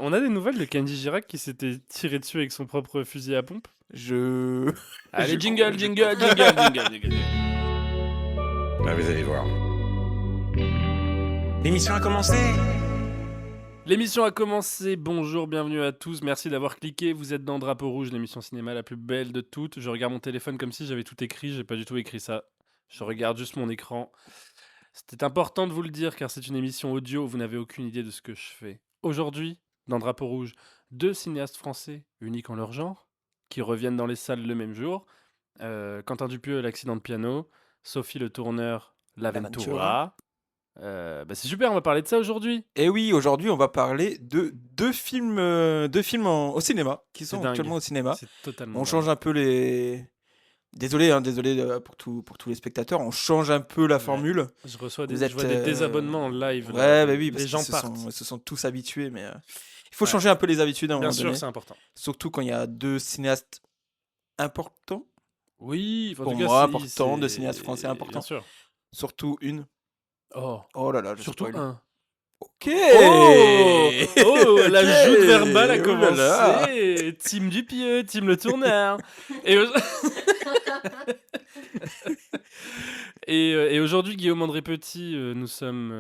On a des nouvelles de Kenji Girac qui s'était tiré dessus avec son propre fusil à pompe. Je... Allez, je jingle, crois- jingle, jingle, jingle, jingle. Là, vous allez voir. L'émission a commencé. L'émission a commencé. Bonjour, bienvenue à tous. Merci d'avoir cliqué. Vous êtes dans Drapeau Rouge, l'émission cinéma la plus belle de toutes. Je regarde mon téléphone comme si j'avais tout écrit. J'ai pas du tout écrit ça. Je regarde juste mon écran. C'était important de vous le dire car c'est une émission audio. Vous n'avez aucune idée de ce que je fais. Aujourd'hui, dans Drapeau Rouge, 2 cinéastes français uniques en leur genre qui reviennent dans les salles le même jour. Quentin Dupieux, L'accident de piano. Sophie Le Tourneur, L'Aventura. C'est super, on va parler de ça aujourd'hui. Et oui, aujourd'hui, on va parler de deux films au cinéma, qui C'est sont dingue. actuellement au cinéma. C'est totalement On dingue. change un peu les... Désolé pour tous les spectateurs, on change un peu la Ouais. formule. Je reçois des, Vous je êtes, vois des désabonnements en live. Ouais, là. bah oui, parce les gens qu'ils partent. se sont tous habitués, mais il faut Ouais. changer un peu les habitudes à un Bien moment sûr, donné. c'est important. Surtout quand il y a deux cinéastes importants. Oui, en Pour tout cas, moi, c'est- important, de c'est- cinéastes français importants. Bien sûr. Surtout une. Oh, Oh là là, je surtout spoil. un. Ok. Oh, la Ok. joute verbale a Oh là là. commencé. Team Dupieux, Team Le Tourneur. Et, et aujourd'hui, Guillaume André Petit, nous sommes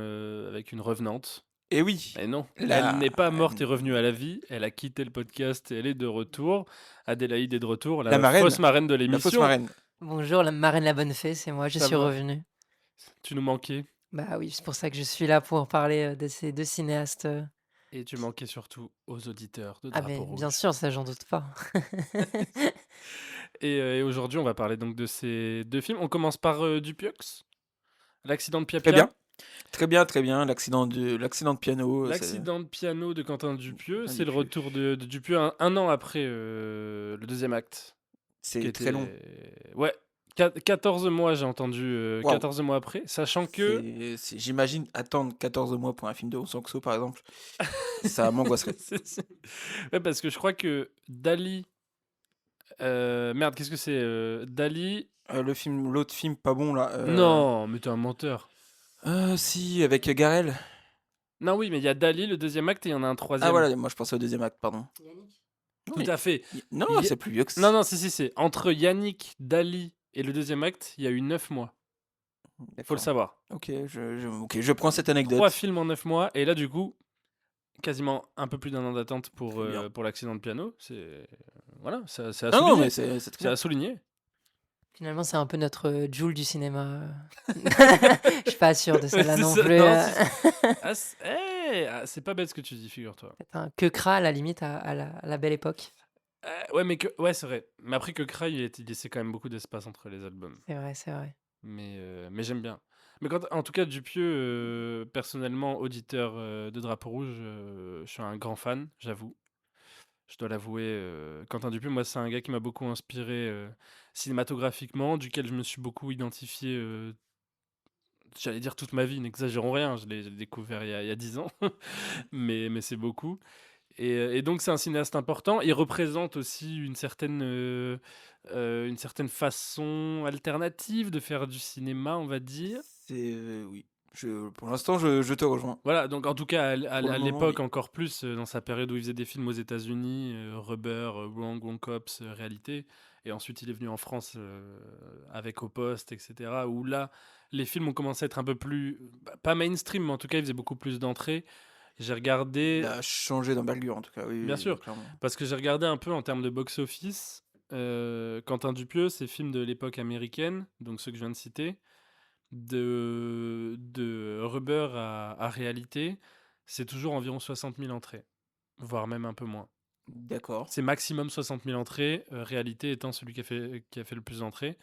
avec une revenante. Et oui. Et non, La- elle n'est pas morte et revenue à la vie. Elle a quitté le podcast et elle est de retour. Adélaïde est de retour, la La marraine. fausse marraine de La fausse l'émission. marraine. Bonjour, la marraine la bonne fée, c'est moi, je Ça suis va revenue. Tu nous manquais. Bah oui, c'est pour ça que je suis là pour parler de ces deux cinéastes. Et tu manquais surtout aux auditeurs de Ah Drapeau ben Rouge. bien sûr, ça j'en doute pas. Et aujourd'hui, on va parler donc de ces deux films. On commence par Dupieux, L'accident de Pia Très Pia. bien. Très bien, très bien. L'accident de piano. L'accident de piano de Quentin Dupieux, Quentin c'est le Dupieux. retour de Dupieux un an après le deuxième acte. C'est qui très était- long. Ouais, 14 mois j'ai entendu, Waouh. 14 mois après, sachant que... J'imagine attendre 14 mois pour un film de Hong Sang-soo, par exemple. Ça m'angoisserait. Ouais, parce que je crois que Dali... Merde, qu'est-ce que c'est Dali... L'autre film pas bon, là. Non, mais t'es un menteur. Si, avec Garel. Non, oui, mais il y a Dali, le deuxième acte, et il y en a un troisième. Ah voilà, moi je pensais au deuxième acte, pardon. Tout à fait. Non, Il y a- c'est plus vieux que ça. Non, si, c'est entre Yannick, Dali et le deuxième acte, il y a eu 9 mois. Faut le D'accord. savoir. Ok, je prends cette anecdote. 3 films en 9 mois, et là, du coup, quasiment un peu plus d'un an d'attente Très bien. pour l'accident de piano. Voilà, c'est à Non, souligner. non, mais c'est très C'est bien. à souligner. Finalement, c'est un peu notre Joule du cinéma. Je suis pas sûre de celle-là C'est non ça, plus. non, c'est pas bête ce que tu dis, figure-toi. Peut-être un Quecra à la limite à la belle époque. Ouais, c'est vrai. Mais après que Cry, il laissait quand même beaucoup d'espace entre les albums. C'est vrai, c'est vrai. Mais j'aime bien. Mais en tout cas, Dupieux, personnellement, auditeur de Drapeau Rouge, je suis un grand fan, j'avoue. Je dois l'avouer. Quentin Dupieux, moi, c'est un gars qui m'a beaucoup inspiré cinématographiquement, duquel je me suis beaucoup identifié, j'allais dire toute ma vie, n'exagérons rien, je l'ai découvert il y a 10 ans, mais c'est beaucoup. Et donc, c'est un cinéaste important. Il représente aussi une certaine façon alternative de faire du cinéma, on va dire. Oui. Pour l'instant, je te rejoins. Voilà, donc en tout cas, Pour le à moment, l'époque, oui. encore plus, dans sa période où il faisait des films aux États-Unis, Rubber, Wrong Cops, Réalité. Et ensuite, il est venu en France avec Au Poste, etc. Où là, les films ont commencé à être un peu plus, pas mainstream, mais en tout cas, il faisait beaucoup plus d'entrées. J'ai regardé. Il a changé d'envergure, en tout cas. Oui, Bien oui, sûr. clairement. Parce que j'ai regardé un peu en termes de box-office. Quentin Dupieux, ses films de l'époque américaine, donc ceux que je viens de citer, de Rubber à Réalité, c'est toujours environ 60 000 entrées, voire même un peu moins. D'accord. C'est maximum 60 000 entrées, Réalité étant celui qui a fait le plus d'entrées.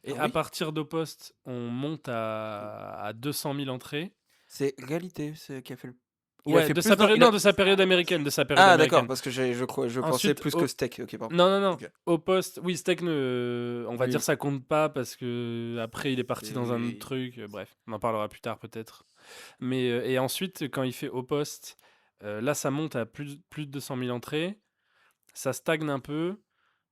Et Ah à oui partir d'Au Poste, on monte à 200 000 entrées. C'est Réalité qui a fait le. Ouais, de sa période, non, de sa période américaine, de sa période Ah, américaine. d'accord, parce que je pensais Ensuite, plus que Steak. Ok, pardon. Non. Ok. Au Poste, oui, Steak, on va Oui. dire ça compte pas parce que après il est parti dans un Oui. autre truc. Bref, on en parlera plus tard peut-être. Mais et ensuite, quand il fait Au Poste, là ça monte à plus de 200 000 entrées. Ça stagne un peu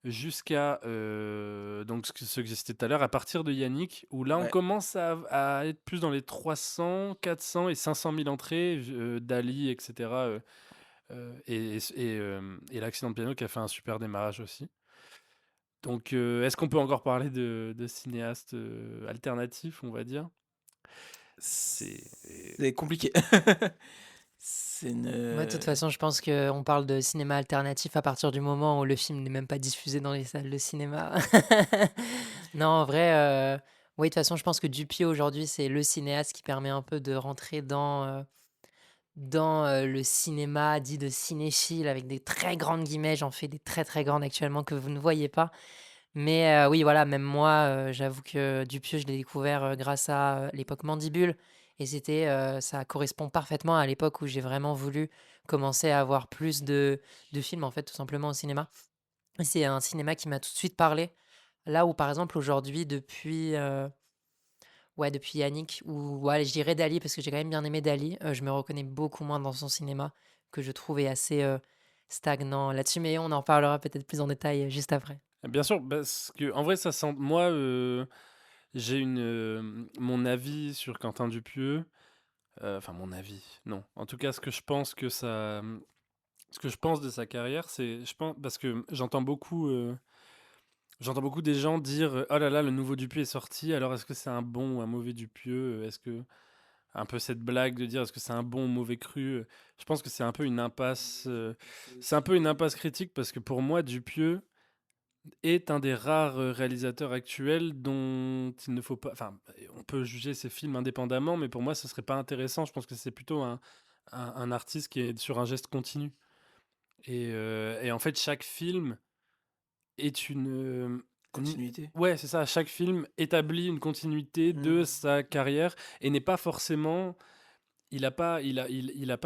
jusqu'à donc ce que j'ai cité tout à l'heure, à partir de Yannick, où là on Ouais. commence à être plus dans les 300, 400 et 500 000 entrées, Dali, etc. et l'accident de piano qui a fait un super démarrage aussi. Donc, est-ce qu'on peut encore parler de cinéastes alternatifs, on va dire? C'est. C'est compliqué. C'est Moi, de toute une. façon, je pense qu'on parle de cinéma alternatif à partir du moment où le film n'est même pas diffusé dans les salles de cinéma. Non, en vrai, oui, de toute façon, je pense que Dupieux aujourd'hui, c'est le cinéaste qui permet un peu de rentrer dans le cinéma dit de cinéphile avec des très grandes guillemets. J'en fais des très très grandes actuellement que vous ne voyez pas. Mais oui, voilà, même moi, j'avoue que Dupieux, je l'ai découvert grâce à l'époque Mandibule. Et ça correspond parfaitement à l'époque où j'ai vraiment voulu commencer à avoir plus de films, en fait, tout simplement au cinéma. Et c'est un cinéma qui m'a tout de suite parlé. Là où, par exemple, aujourd'hui, depuis Yannick, ou ouais, je dirais Dali, parce que j'ai quand même bien aimé Dali, je me reconnais beaucoup moins dans son cinéma, que je trouve est assez stagnant là-dessus. Mais on en parlera peut-être plus en détail juste après. Bien sûr, parce que en vrai, ça sent. Moi, j'ai mon avis sur Quentin Dupieux. Enfin, mon avis, non. En tout cas, ce que je pense de sa carrière, je pense, parce que j'entends beaucoup des gens dire oh là là, le nouveau Dupieux est sorti, alors est-ce que c'est un bon ou un mauvais Dupieux? Est-ce que. Un peu cette blague de dire est-ce que c'est un bon ou mauvais cru? Je pense que c'est un peu une impasse. C'est un peu une impasse critique parce que pour moi, Dupieux est un des rares réalisateurs actuels dont il ne faut pas. Enfin, on peut juger ses films indépendamment, mais pour moi, ce serait pas intéressant. Je pense que c'est plutôt un artiste qui est sur un geste continu. Et en fait, chaque film est Continuité. Ouais, c'est ça. Chaque film établit une continuité de sa carrière et n'est pas forcément. Il a pas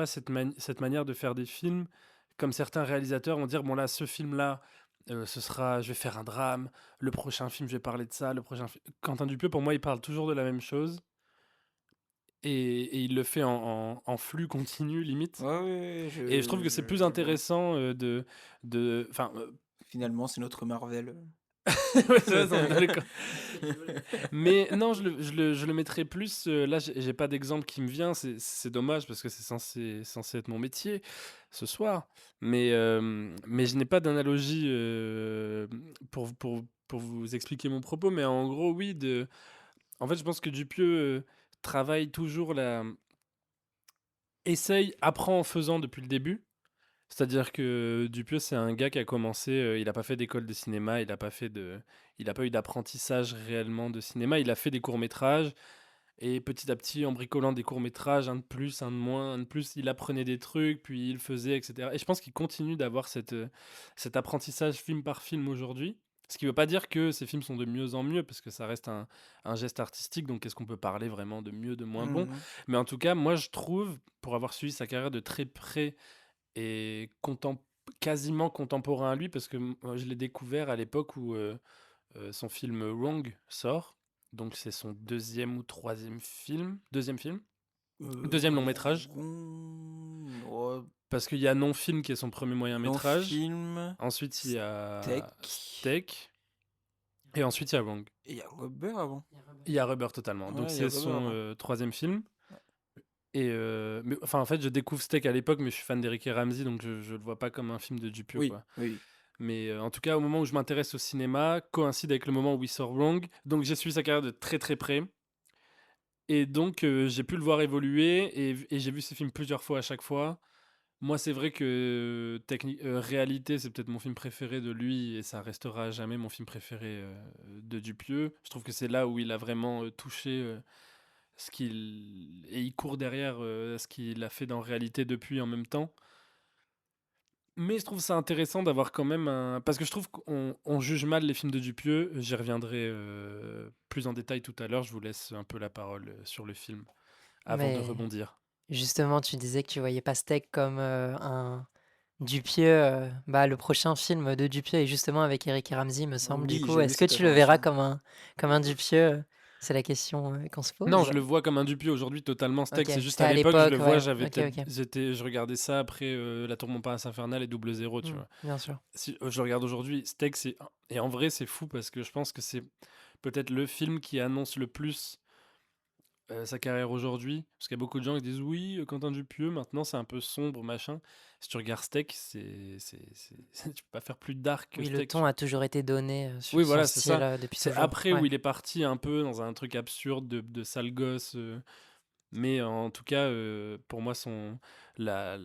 cette manière de faire des films comme certains réalisateurs vont dire bon là, ce film-là. Je vais faire un drame. Le prochain film, je vais parler de ça. Quentin Dupieux, pour moi, il parle toujours de la même chose et il le fait en flux continu limite. Ouais, ouais, Et je trouve que c'est plus je vois. intéressant enfin, Finalement, c'est notre Marvel. ouais, c'est vrai, on est d'accord. Mais non, je le mettrais plus. Là, j'ai pas d'exemple qui me vient. C'est dommage parce que c'est censé être mon métier ce soir. Mais je n'ai pas d'analogie pour vous expliquer mon propos. Mais en gros, oui. En fait, je pense que Dupieux travaille toujours apprend en faisant depuis le début. C'est-à-dire que Dupieux, c'est un gars qui a commencé, il n'a pas fait d'école de cinéma, il n'a pas eu d'apprentissage réellement de cinéma. Il a fait des courts-métrages et petit à petit, en bricolant des courts-métrages, un de plus, un de moins, un de plus, il apprenait des trucs, puis il faisait, etc. Et je pense qu'il continue d'avoir cet apprentissage film par film aujourd'hui. Ce qui ne veut pas dire que ces films sont de mieux en mieux, parce que ça reste un geste artistique, donc est-ce qu'on peut parler vraiment de mieux, de moins bon? Mais en tout cas, moi je trouve, pour avoir suivi sa carrière de très près et quasiment contemporain à lui parce que je l'ai découvert à l'époque où son film Wrong sort. Donc c'est son deuxième ou troisième film. Deuxième film. Deuxième long métrage. Ouais, Parce qu'il y a Non-Film qui est son premier moyen métrage. film. Ensuite il y a Steak. Steak. Et ensuite il y a Wrong. Et il y a Rubber avant. Il y a Rubber totalement. Ouais, Donc il y a c'est Rubber son avant. troisième film. Mais, enfin, en fait, je découvre Steak à l'époque, mais je suis fan d'Eric et Ramsey, donc je le vois pas comme un film de Dupieux, Oui, quoi. oui. Mais en tout cas, au moment où je m'intéresse au cinéma, coïncide avec le moment où il sort Wrong. Donc j'ai suivi sa carrière de très très près. Et donc j'ai pu le voir évoluer et j'ai vu ses films plusieurs fois à chaque fois. Moi, c'est vrai que Réalité, c'est peut-être mon film préféré de lui et ça restera à jamais mon film préféré de Dupieux. Je trouve que c'est là où il a vraiment touché et il court derrière ce qu'il a fait dans Réalité depuis en même temps. Mais je trouve ça intéressant d'avoir quand même un. Parce que je trouve qu'on juge mal les films de Dupieux. J'y reviendrai plus en détail tout à l'heure. Je vous laisse un peu la parole sur le film avant de Mais rebondir. justement, tu disais que tu voyais pas Steak comme un Dupieux. Bah, le prochain film de Dupieux est justement avec Eric et Ramsey, me semble. Du Oui, coup, j'ai vu est-ce que cette tu le verras information. comme un Dupieux? C'est la question qu'on se Non, pose. je le vois comme un Dupieux aujourd'hui totalement. Steak, Ok, c'est juste c'était à à l'époque, je le l'époque, vois, ouais. Ok, ok. je regardais ça après La Tour Montparnasse Infernale et Double Zéro, tu vois. Bien sûr. Si je le regarde aujourd'hui, Steak, et en vrai, c'est fou parce que je pense que c'est peut-être le film qui annonce le plus sa carrière aujourd'hui? Parce qu'il y a beaucoup de gens qui disent: «Oui, Quentin Dupieux, maintenant, c'est un peu sombre, machin». Si tu regardes Steak, tu peux pas faire plus dark que Oui, le Steak, ton a toujours été donné, Oui, sur son voilà, c'est style, ça. depuis C'est toujours. après où Ouais. il est parti un peu dans un truc absurde de sale gosse, mais en tout cas, pour moi, la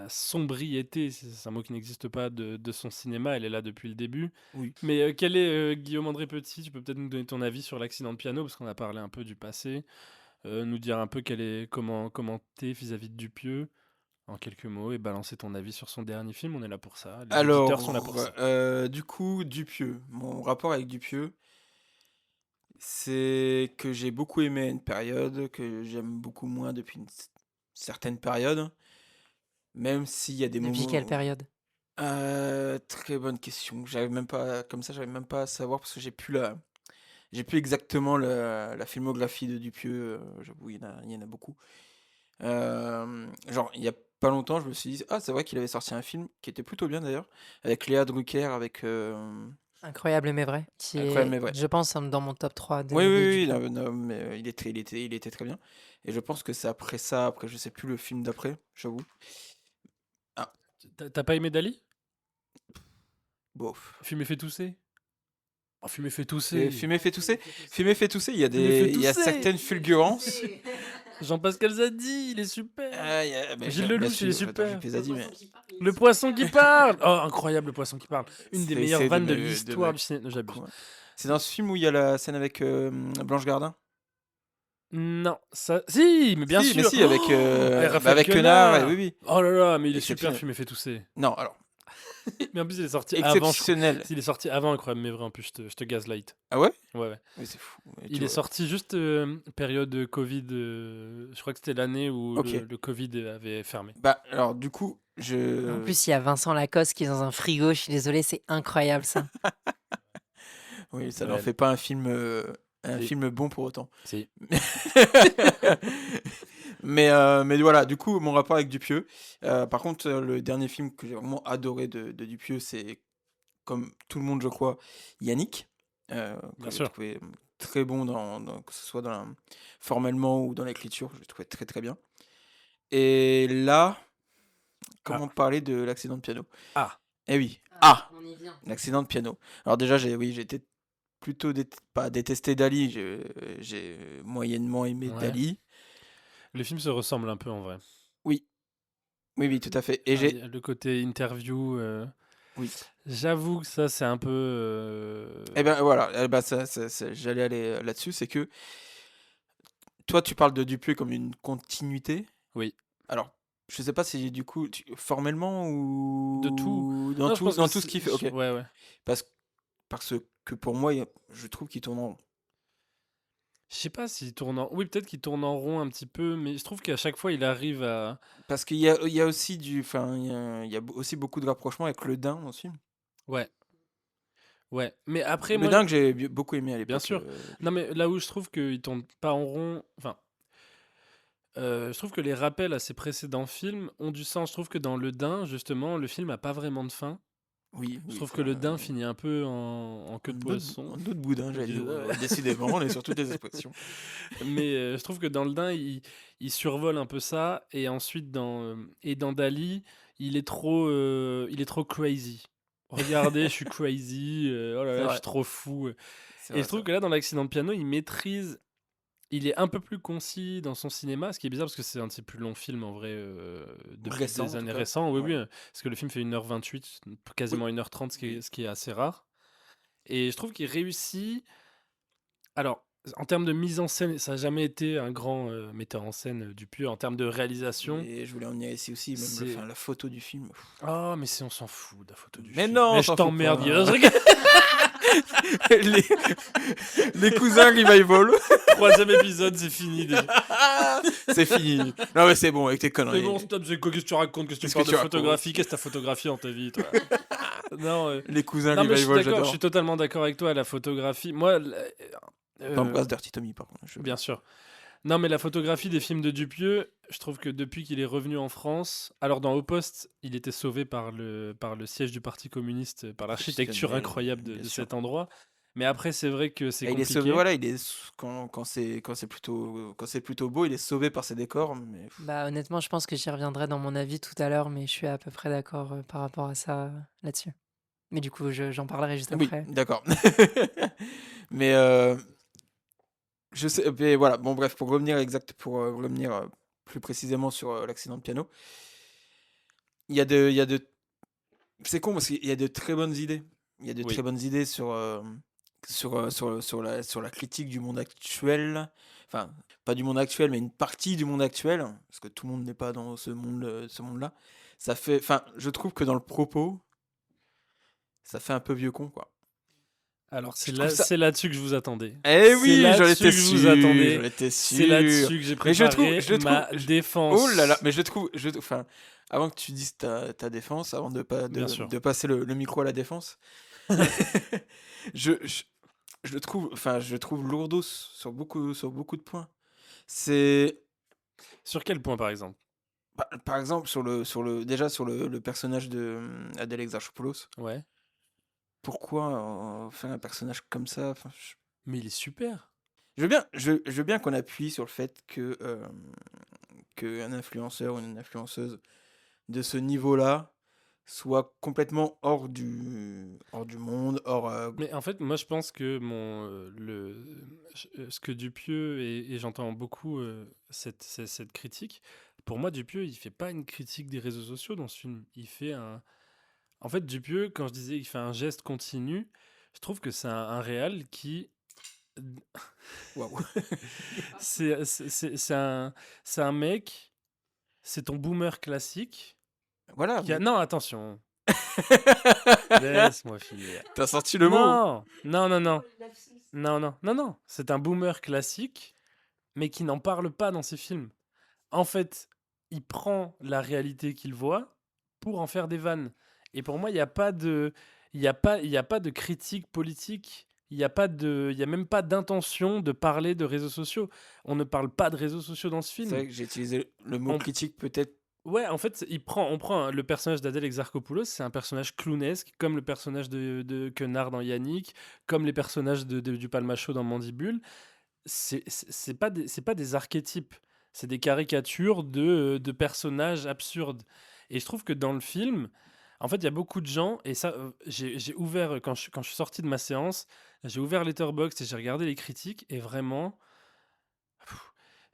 sombriété, c'est un mot qui n'existe pas, de son cinéma, elle est là depuis le début. Oui. Mais quel est, Guillaume-André Petit? Tu peux peut-être nous donner ton avis sur l'accident de piano, parce qu'on a parlé un peu du passé. Nous dire un peu comment t'es vis-à-vis de Dupieux, en quelques mots, et balancer ton avis sur son dernier film. On est là pour ça. Les auditeurs sont là pour ça. Du coup, Dupieux. Mon rapport avec Dupieux, c'est que j'ai beaucoup aimé à une période, que j'aime beaucoup moins depuis une certaine période, même s'il y a des Depuis quelle moments. période? Très bonne question. J'arrive même pas, comme ça, j'arrive même pas à savoir parce que j'ai plus exactement la filmographie de Dupieux. J'avoue, il y en a beaucoup. Genre, il y a pas longtemps, je me suis dit, ah, c'est vrai qu'il avait sorti un film qui était plutôt bien d'ailleurs, avec Léa Drucker, avec Incroyable mais vrai, qui Incroyable est, mais vrai. je pense, dans mon top 3 Oui, de oui, oui, Dupieux. non, non, mais il était très bien. Et je pense que c'est après ça, après, je sais plus le film d'après, j'avoue. Ah, T'as pas aimé Dali? bof. Fumer fait tousser? Oh, Fumer fait Et tousser! Fumer fait tousser. Fumer fait tousser, il y a Fumer fait il y a tousser! certaines fulgurances. Jean-Pascal Zadi, il est super! Mais Gilles bien Lelouch, il est sûr, attends, super! j'ai dit, mais Le poisson qui parle! Oh, incroyable, le poisson qui parle! Une des meilleures c'est vannes de l'histoire du cinéma. J'abuse. quoi. C'est dans ce film où il y a la scène avec Blanche Gardin. Non, ça. Si, mais bien Si, mais sûr! si, avec, Raphaël avec Quenard, et Quenard! oui, oui. Oh là là, mais il est super, Exceptionnel. Fumer fait tousser. Non, alors, Mais en plus, il est sorti avant. exceptionnel. Il est sorti avant, incroyable, mais vrai, en plus, je te gaslight. Ah ouais? Ouais, ouais. Oui, c'est fou. Ouais, Il tu est vois. sorti juste période de Covid. Je crois que c'était l'année où Ok. le Covid avait fermé. Bah, alors, du coup, En plus, il y a Vincent Lacoste qui est dans un frigo, je suis désolée, c'est incroyable ça. Oui, ça n'en Ouais. fait pas un Si. film bon pour autant. Si. Mais voilà, du coup, mon rapport avec Dupieux. Par contre, le dernier film que j'ai vraiment adoré de Dupieux, c'est, comme tout le monde, je crois, Yannick. Que Bien j'ai sûr. trouvé très bon, que ce soit formellement ou dans l'écriture. Je l'ai trouvé très très bien. Et là, comment parler de l'accident de piano? Ah. Eh oui. On y vient. L'accident de piano. Alors déjà, j'ai été plutôt pas détesté Dali, j'ai moyennement aimé Ouais. Dali. Les films se ressemblent un peu en vrai. Oui. Oui, oui, tout à fait. Et j'ai... Le côté interview. Oui. J'avoue que ça, c'est un peu. Eh ben voilà, j'allais aller là-dessus, c'est que toi, tu parles de Dupieux comme une continuité. Oui. Alors, je sais pas si du coup, formellement ou... De tout. Dans Non, je pense que tout ce qu'il fait, ok. Ouais, ouais. Parce que pour moi, je trouve qu'il tourne en rond. Je sais pas s'il tourne en. Oui, peut-être qu'il tourne en rond un petit peu, mais je trouve qu'à chaque fois, il arrive à. Parce qu'il y a aussi il y a aussi beaucoup de rapprochements avec Le Dain dans ce film. Ouais. Ouais. Mais après, Le moi. Dain que j'ai beaucoup aimé à l'époque. Bien sûr. Non, mais là où je trouve qu'il tourne pas en rond. Enfin. Je trouve que les rappels à ses précédents films ont du sens. Je trouve que dans Le Dain, justement, le film a pas vraiment de fin. Oui, Je trouve que Le Dain finit un peu en queue de poisson. Un autre boudin, j'allais dire. Ouais. Décidément, on est sur toutes les expressions. Mais je trouve que dans Le Dain, il survole un peu ça. Et ensuite, dans Dali, il est trop crazy. Regardez, je suis crazy. Oh là C'est là, je vrai. suis trop fou. C'est Et vrai, je trouve c'est que là, dans l'accident de piano, il maîtrise. Il est un peu plus concis dans son cinéma, ce qui est bizarre parce que c'est un de ses plus longs films en vrai depuis Récent, en des tout années cas. récentes. Oui, Ouais. oui, parce que le film fait 1h28, quasiment 1h30, ce qui est assez rare. Et je trouve qu'il réussit. Alors, en termes de mise en scène, ça n'a jamais été un grand metteur en scène Dupieux. En termes de réalisation. Et je voulais en venir ici aussi, même C'est- la photo du film. Oh, mais on s'en fout de la photo du Mais film. non, on Mais je s'en fout t'emmerde. pas. Guillaume. Je rigole. les cousins revival. Troisième épisode, c'est fini déjà. C'est fini. Non, mais c'est bon, avec tes C'est conneries. bon, stop, qu'est-ce que tu racontes? Qu'est-ce que tu Qu'est-ce parles que de tu racontes photographie? Qu'est-ce que t'as photographié dans ta vie, toi? Non, Les cousins non, mais je suis revival, d'accord, je j'adore. suis totalement d'accord avec toi. La photographie, moi, T'embrasses Dirty Tommy, par contre. bien sûr. Non, mais la photographie des films de Dupieux, je trouve que depuis qu'il est revenu en France, alors dans Au Poste, il était sauvé par le siège du Parti communiste, par l'architecture Exceptionnel, incroyable bien de sûr. cet endroit. Mais après, c'est vrai que c'est Et il est sauvé, compliqué. voilà, quand c'est plutôt beau, il est sauvé par ses décors, mais Bah, honnêtement, je pense que j'y reviendrai dans mon avis tout à l'heure, mais je suis à peu près d'accord par rapport à ça là-dessus. Mais du coup, j'en parlerai juste oui, après. d'accord. Mais je sais, mais voilà, bon bref, pour revenir plus précisément sur l'accident de piano, il y a de, c'est con parce qu'il y a de très bonnes idées. Il y a de Oui. très bonnes idées sur la critique du monde actuel. Enfin, pas du monde actuel, mais une partie du monde actuel, parce que tout le monde n'est pas dans ce monde-là. Ça fait, enfin, je trouve que dans le propos, ça fait un peu vieux con, quoi. Alors, Je trouve ça. c'est là-dessus que je vous attendais. Eh C'est oui, j'en là-dessus étais que je vous sûr, attendais. j'en étais C'est sûr. là-dessus que j'ai Mais préparé je le trouve, ma défense. oh là là, mais enfin, avant que tu dises ta défense, avant Bien sûr. de passer le micro à la défense, je, je, je le trouve lourdos sur beaucoup de points. C'est, Sur quel point, par exemple? par exemple, déjà sur le personnage de Adèle Exarchopoulos. Ouais. Pourquoi faire un personnage comme ça? Enfin, Mais il est super. je veux bien qu'on appuie sur le fait qu'un influenceur ou une influenceuse de ce niveau-là soit complètement hors du monde, Mais en fait, moi, je pense que ce que Dupieux, et j'entends beaucoup cette critique, pour moi, Dupieux, il fait pas une critique des réseaux sociaux dans ce film. Il fait un. En fait, Dupieux, quand je disais qu'il fait un geste continu, je trouve que c'est un réal qui. Waouh. C'est un mec, c'est ton boomer classique. Voilà. Non, attention, laisse-moi finir. T'as sorti le mot. Non, non, non, non. Non, non, non, non. C'est un boomer classique, mais qui n'en parle pas dans ses films. En fait, il prend la réalité qu'il voit pour en faire des vannes. Et pour moi, il n'y a pas de, il y a pas de critique politique. Il y a même pas d'intention de parler de réseaux sociaux. On ne parle pas de réseaux sociaux dans ce C'est film. vrai que j'ai utilisé le mot On- critique peut-être. Ouais, en fait, on prend le personnage d'Adèle Exarchopoulos, c'est un personnage clownesque, comme le personnage de Quenard dans Yannick, comme les personnages du Palmacho dans Mandibule. C'est pas des archétypes, c'est des caricatures de personnages absurdes. Et je trouve que dans le film, en fait, il y a beaucoup de gens, et ça, j'ai ouvert, quand je suis sorti de ma séance, j'ai ouvert Letterboxd et j'ai regardé les critiques, et vraiment,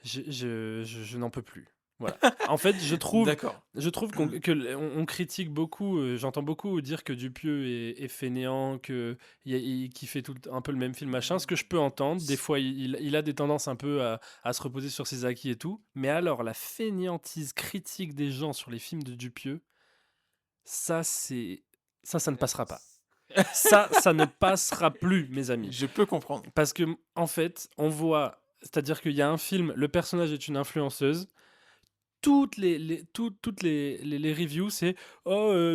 je n'en peux plus. Voilà. En fait, D'accord. je trouve on critique beaucoup, j'entends beaucoup dire que Dupieux est fainéant, qu'il fait un peu le même film, machin, ce que je peux entendre. Des fois, il a des tendances un peu à se reposer sur ses acquis et tout. Mais alors, la fainéantise critique des gens sur les films de Dupieux, ça, ça ne passera pas. Ça ne passera plus, mes amis. Je peux comprendre. Parce que, en fait, on voit, c'est-à-dire qu'il y a un film, le personnage est une influenceuse. Toutes les reviews, c'est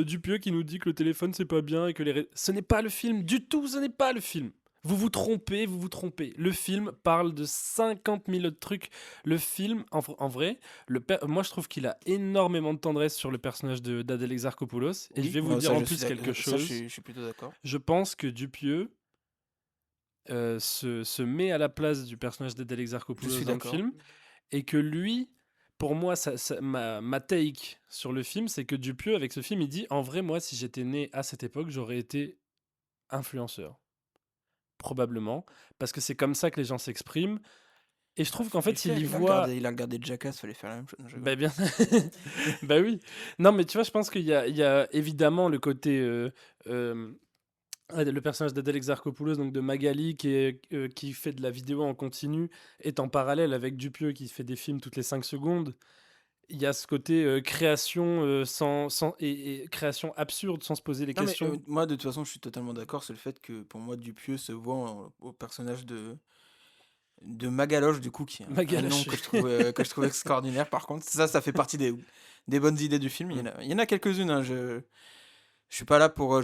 Dupieux qui nous dit que le téléphone c'est pas bien et que ce n'est pas le film du tout, ce n'est pas le film. Vous vous trompez, vous vous trompez. Le film parle de 50 000 autres trucs. Le film, en vrai, moi je trouve qu'il a énormément de tendresse sur le personnage d'Adèle Exarchopoulos. Et je vais vous dire en plus quelque chose. Je suis plutôt d'accord. Je pense que Dupieux se met à la place du personnage d'Adèle Exarchopoulos dans le film. Et que lui, pour moi, ma take sur le film, c'est que Dupieux, avec ce film, il dit en vrai, moi, si j'étais né à cette époque, j'aurais été influenceur. Probablement. Parce que c'est comme ça que les gens s'expriment. Et je trouve qu'en fait, il y voit. Il a regardé Jackass, fallait faire la même chose. Bah, bien. Bah oui. Non, mais tu vois, je pense qu'il y a évidemment le côté. Le personnage d'Adèle Exarchopoulos, donc de Magali, qui fait de la vidéo en continu, est en parallèle avec Dupieux qui fait des films toutes les 5 secondes. Il y a ce côté création et création absurde sans se poser les questions. Mais, moi, de toute façon, je suis totalement d'accord. C'est le fait que pour moi, Dupieux se voit au personnage de Magaloche, du coup, qui est un nom que je trouve extraordinaire. Par contre, ça fait partie des bonnes idées du film. Il y en a quelques-unes. Hein, je suis pas là pour.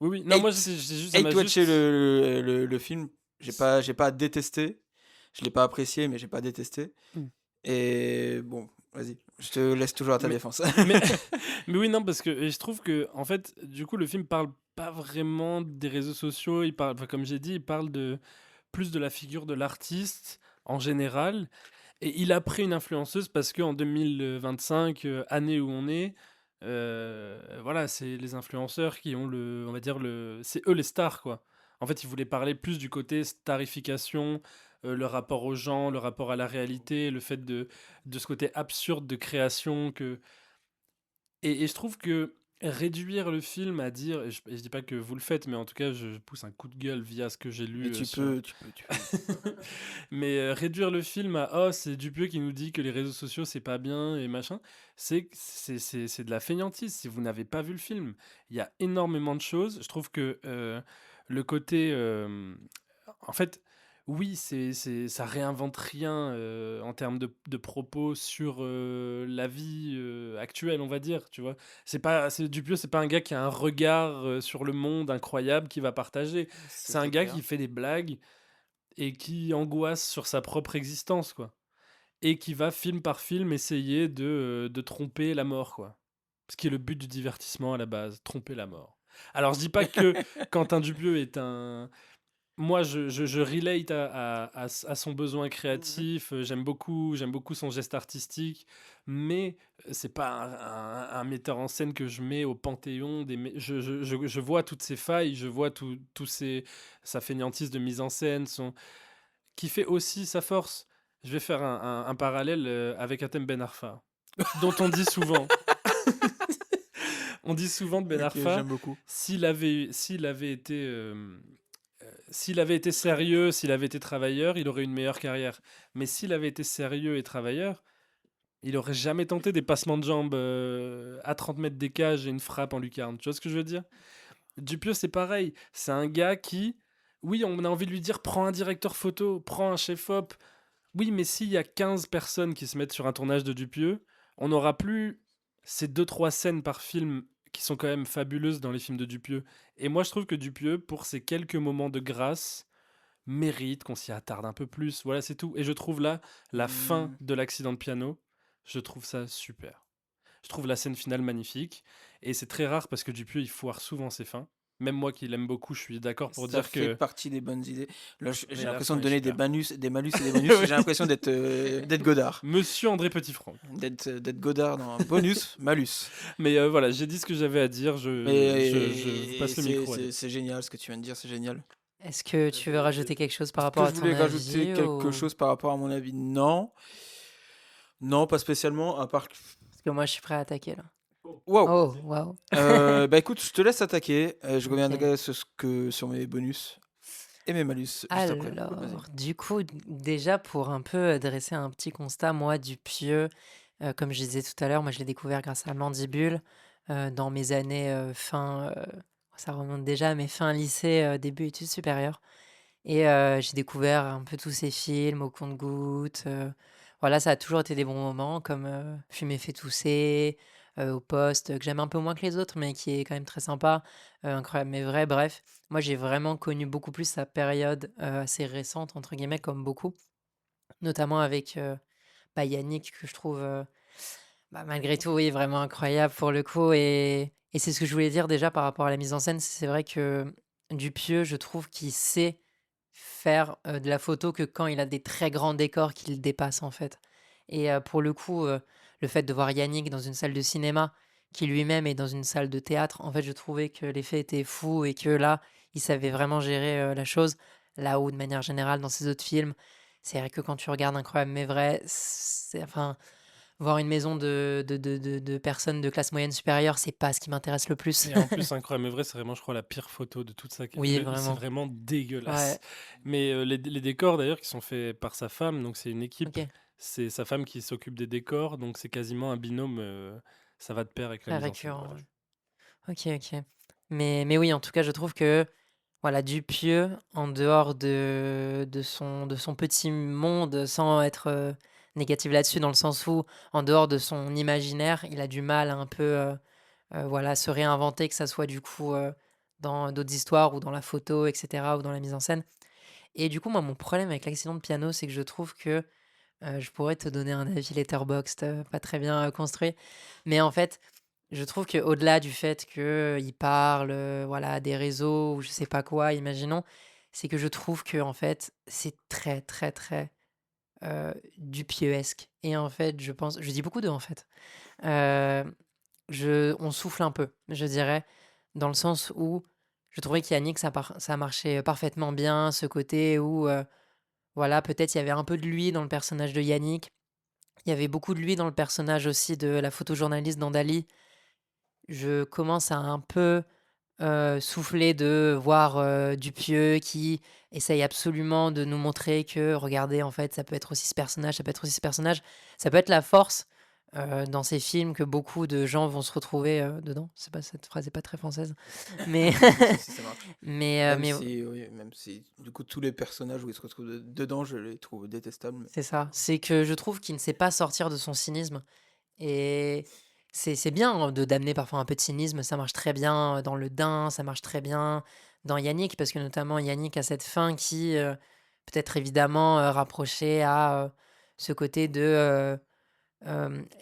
Oui. Non, moi, c'est juste. Hate-watcher le film. J'ai pas détesté. Je l'ai pas apprécié, mais j'ai pas détesté. Et bon, vas-y. Je te laisse toujours à ta défense. mais oui, non, parce que je trouve que, en fait, du coup, le film parle pas vraiment des réseaux sociaux. Il parle, enfin, comme j'ai dit, il parle plus de la figure de l'artiste en général. Et il a pris une influenceuse parce qu'en 2025, année où on est, voilà, c'est les influenceurs qui ont on va dire, c'est eux les stars, quoi. En fait, il voulait parler plus du côté starification, le rapport aux gens, le rapport à la réalité, le fait de ce côté absurde de création et je trouve que réduire le film à dire, et je dis pas que vous le faites, mais en tout cas, je pousse un coup de gueule via ce que j'ai Mais lu tu sur. peux, tu peux, tu peux. Mais réduire le film à oh, c'est Dupieux qui nous dit que les réseaux sociaux c'est pas bien et machin, c'est de la feignantise. Si vous n'avez pas vu le film, il y a énormément de choses. Je trouve que le côté. En fait, oui, ça réinvente rien en termes de propos sur la vie actuelle, on va dire. Tu vois, Dupieux, c'est pas un gars qui a un regard sur le monde incroyable qui va partager. C'est un C'est gars clair. qui fait des blagues et qui angoisse sur sa propre existence, quoi. Et qui va, film par film, essayer de tromper la mort, quoi. Ce qui est le but du divertissement à la base, tromper la mort. Alors, je dis pas que Quentin Dupieux est un. Moi, je relate à son besoin Mhm. créatif. J'aime beaucoup son geste artistique, mais c'est pas un metteur en scène que je mets au panthéon je vois toutes ses failles, je vois sa fainéantise de mise en scène, qui fait aussi sa force. Je vais faire un parallèle avec Hatem Ben Arfa, dont on dit souvent. On dit souvent de Ben Ok, Arfa, j'aime beaucoup. s'il avait été sérieux, s'il avait été travailleur, il aurait une meilleure carrière. Mais s'il avait été sérieux et travailleur, il aurait jamais tenté des passements de jambes à 30 mètres des cages et une frappe en lucarne. Tu vois ce que je veux dire? Dupieux, c'est pareil. C'est un gars qui, oui, on a envie de lui dire, prends un directeur photo, prends un chef-op. Oui, mais s'il y a 15 personnes qui se mettent sur un tournage de Dupieux, on n'aura plus ces deux trois scènes par film qui sont quand même fabuleuses dans les films de Dupieux. Et moi, je trouve que Dupieux, pour ces quelques moments de grâce, mérite qu'on s'y attarde un peu plus. Voilà, c'est tout. Et je trouve là, la fin Hmm. de l'accident de piano, je trouve ça super. Je trouve la scène finale magnifique. Et c'est très rare parce que Dupieux, il foire souvent ses fins. Même moi qui l'aime beaucoup, je suis d'accord pour Ça dire fait que. partie des bonnes idées. Là, Mais j'ai la l'impression fin de est donner super. des malus et des bonus. Oui. J'ai l'impression d'être Godard. Monsieur André Petit-Franc. D'être Godard dans bonus, malus. Mais voilà, j'ai dit ce que j'avais à dire. Je vous Mais passe le micro. Allez. c'est génial ce que tu viens de dire, c'est génial. Est-ce que tu veux rajouter quelque chose par Est-ce rapport que à je ton voulais rajouter avis quelque ou... chose par rapport à mon avis? Non. Non, pas spécialement, à part. Parce que moi, je suis prêt à attaquer là. Waouh! Oh, waouh. Bah écoute, je te laisse attaquer. Je Ok. reviendrai sur mes bonus et mes malus juste après. Vas-y. Alors, du coup, déjà pour un peu dresser un petit constat, moi, Dupieux, comme je disais tout à l'heure, moi je l'ai découvert grâce à Mandibule dans mes années ça remonte déjà, mais fin lycée, début études supérieures. Et j'ai découvert un peu tous ces films au compte-gouttes. Voilà, ça a toujours été des bons moments, comme Fumer fait tousser, au poste, que j'aime un peu moins que les autres, mais qui est quand même très sympa. Incroyable mais vrai, bref. Moi, j'ai vraiment connu beaucoup plus sa période assez récente, entre guillemets, comme beaucoup. Notamment avec Yannick, que je trouve, malgré tout, oui, vraiment incroyable pour le coup. Et c'est ce que je voulais dire déjà par rapport à la mise en scène. C'est vrai que Dupieux, je trouve qu'il sait faire de la photo que quand il a des très grands décors qui le dépassent en fait. Et pour le coup, le fait de voir Yannick dans une salle de cinéma, qui lui-même est dans une salle de théâtre, en fait, je trouvais que l'effet était fou et que là, il savait vraiment gérer la chose. Là où, de manière générale, dans ses autres films, c'est vrai que quand tu regardes Incroyable mais vrai, enfin, voir une maison de personnes de classe moyenne supérieure, c'est pas ce qui m'intéresse le plus. Et en plus, incroyable, mais vrai, c'est vraiment, je crois, la pire photo de toute sa Oui, C'est vraiment. vraiment dégueulasse. Ouais, Mais les décors, d'ailleurs, qui sont faits par sa femme, donc c'est une équipe. ok, C'est sa femme qui s'occupe des décors, donc c'est quasiment un binôme. Ça va de pair avec la très mise en scène. récurrent. Voilà. Ouais. Ok. Mais oui, en tout cas, je trouve que voilà, Dupieux, en dehors de son petit monde, sans être négatif là-dessus, dans le sens où, en dehors de son imaginaire, il a du mal à un peu voilà, se réinventer, que ça soit du coup dans d'autres histoires ou dans la photo, etc., ou dans la mise en scène. Et du coup, moi, mon problème avec l'accident de piano, c'est que je trouve que je pourrais te donner un avis letterboxd, pas très bien construit, mais en fait, Je trouve qu'au-delà du fait qu'il parle, voilà, des réseaux ou je sais pas quoi, imaginons, c'est que je trouve que en fait, c'est très, très, très, dupieuesque et en fait, je dis beaucoup de «en fait». Heu, je on souffle un peu, je dirais, dans le sens où je trouvais qu'Yannick ça marchait parfaitement bien, ce côté où, voilà, peut-être il y avait un peu de lui dans le personnage de Yannick. Il y avait beaucoup de lui dans le personnage aussi de la photojournaliste dans Dali. Je commence à un peu, souffler de voir, Dupieux qui essaye absolument de nous montrer que regardez, en fait, ça peut être aussi ce personnage, ça peut être aussi ce personnage. Ça peut être la force, dans ces films que beaucoup de gens vont se retrouver, dedans. C'est pas cette phrase est pas très française, mais Si, si, ça marche. mais Même mais si, oui, même si, du coup, tous les personnages où ils se retrouvent dedans, je les trouve détestables. c'est ça. C'est que je trouve qu'il ne sait pas sortir de son cynisme. Et c'est bien, hein, de d'amener parfois un peu de cynisme, ça marche très bien, dans Le Dain, ça marche très bien dans Yannick, parce que notamment Yannick a cette fin qui, peut être évidemment, rapprochée à, ce côté de,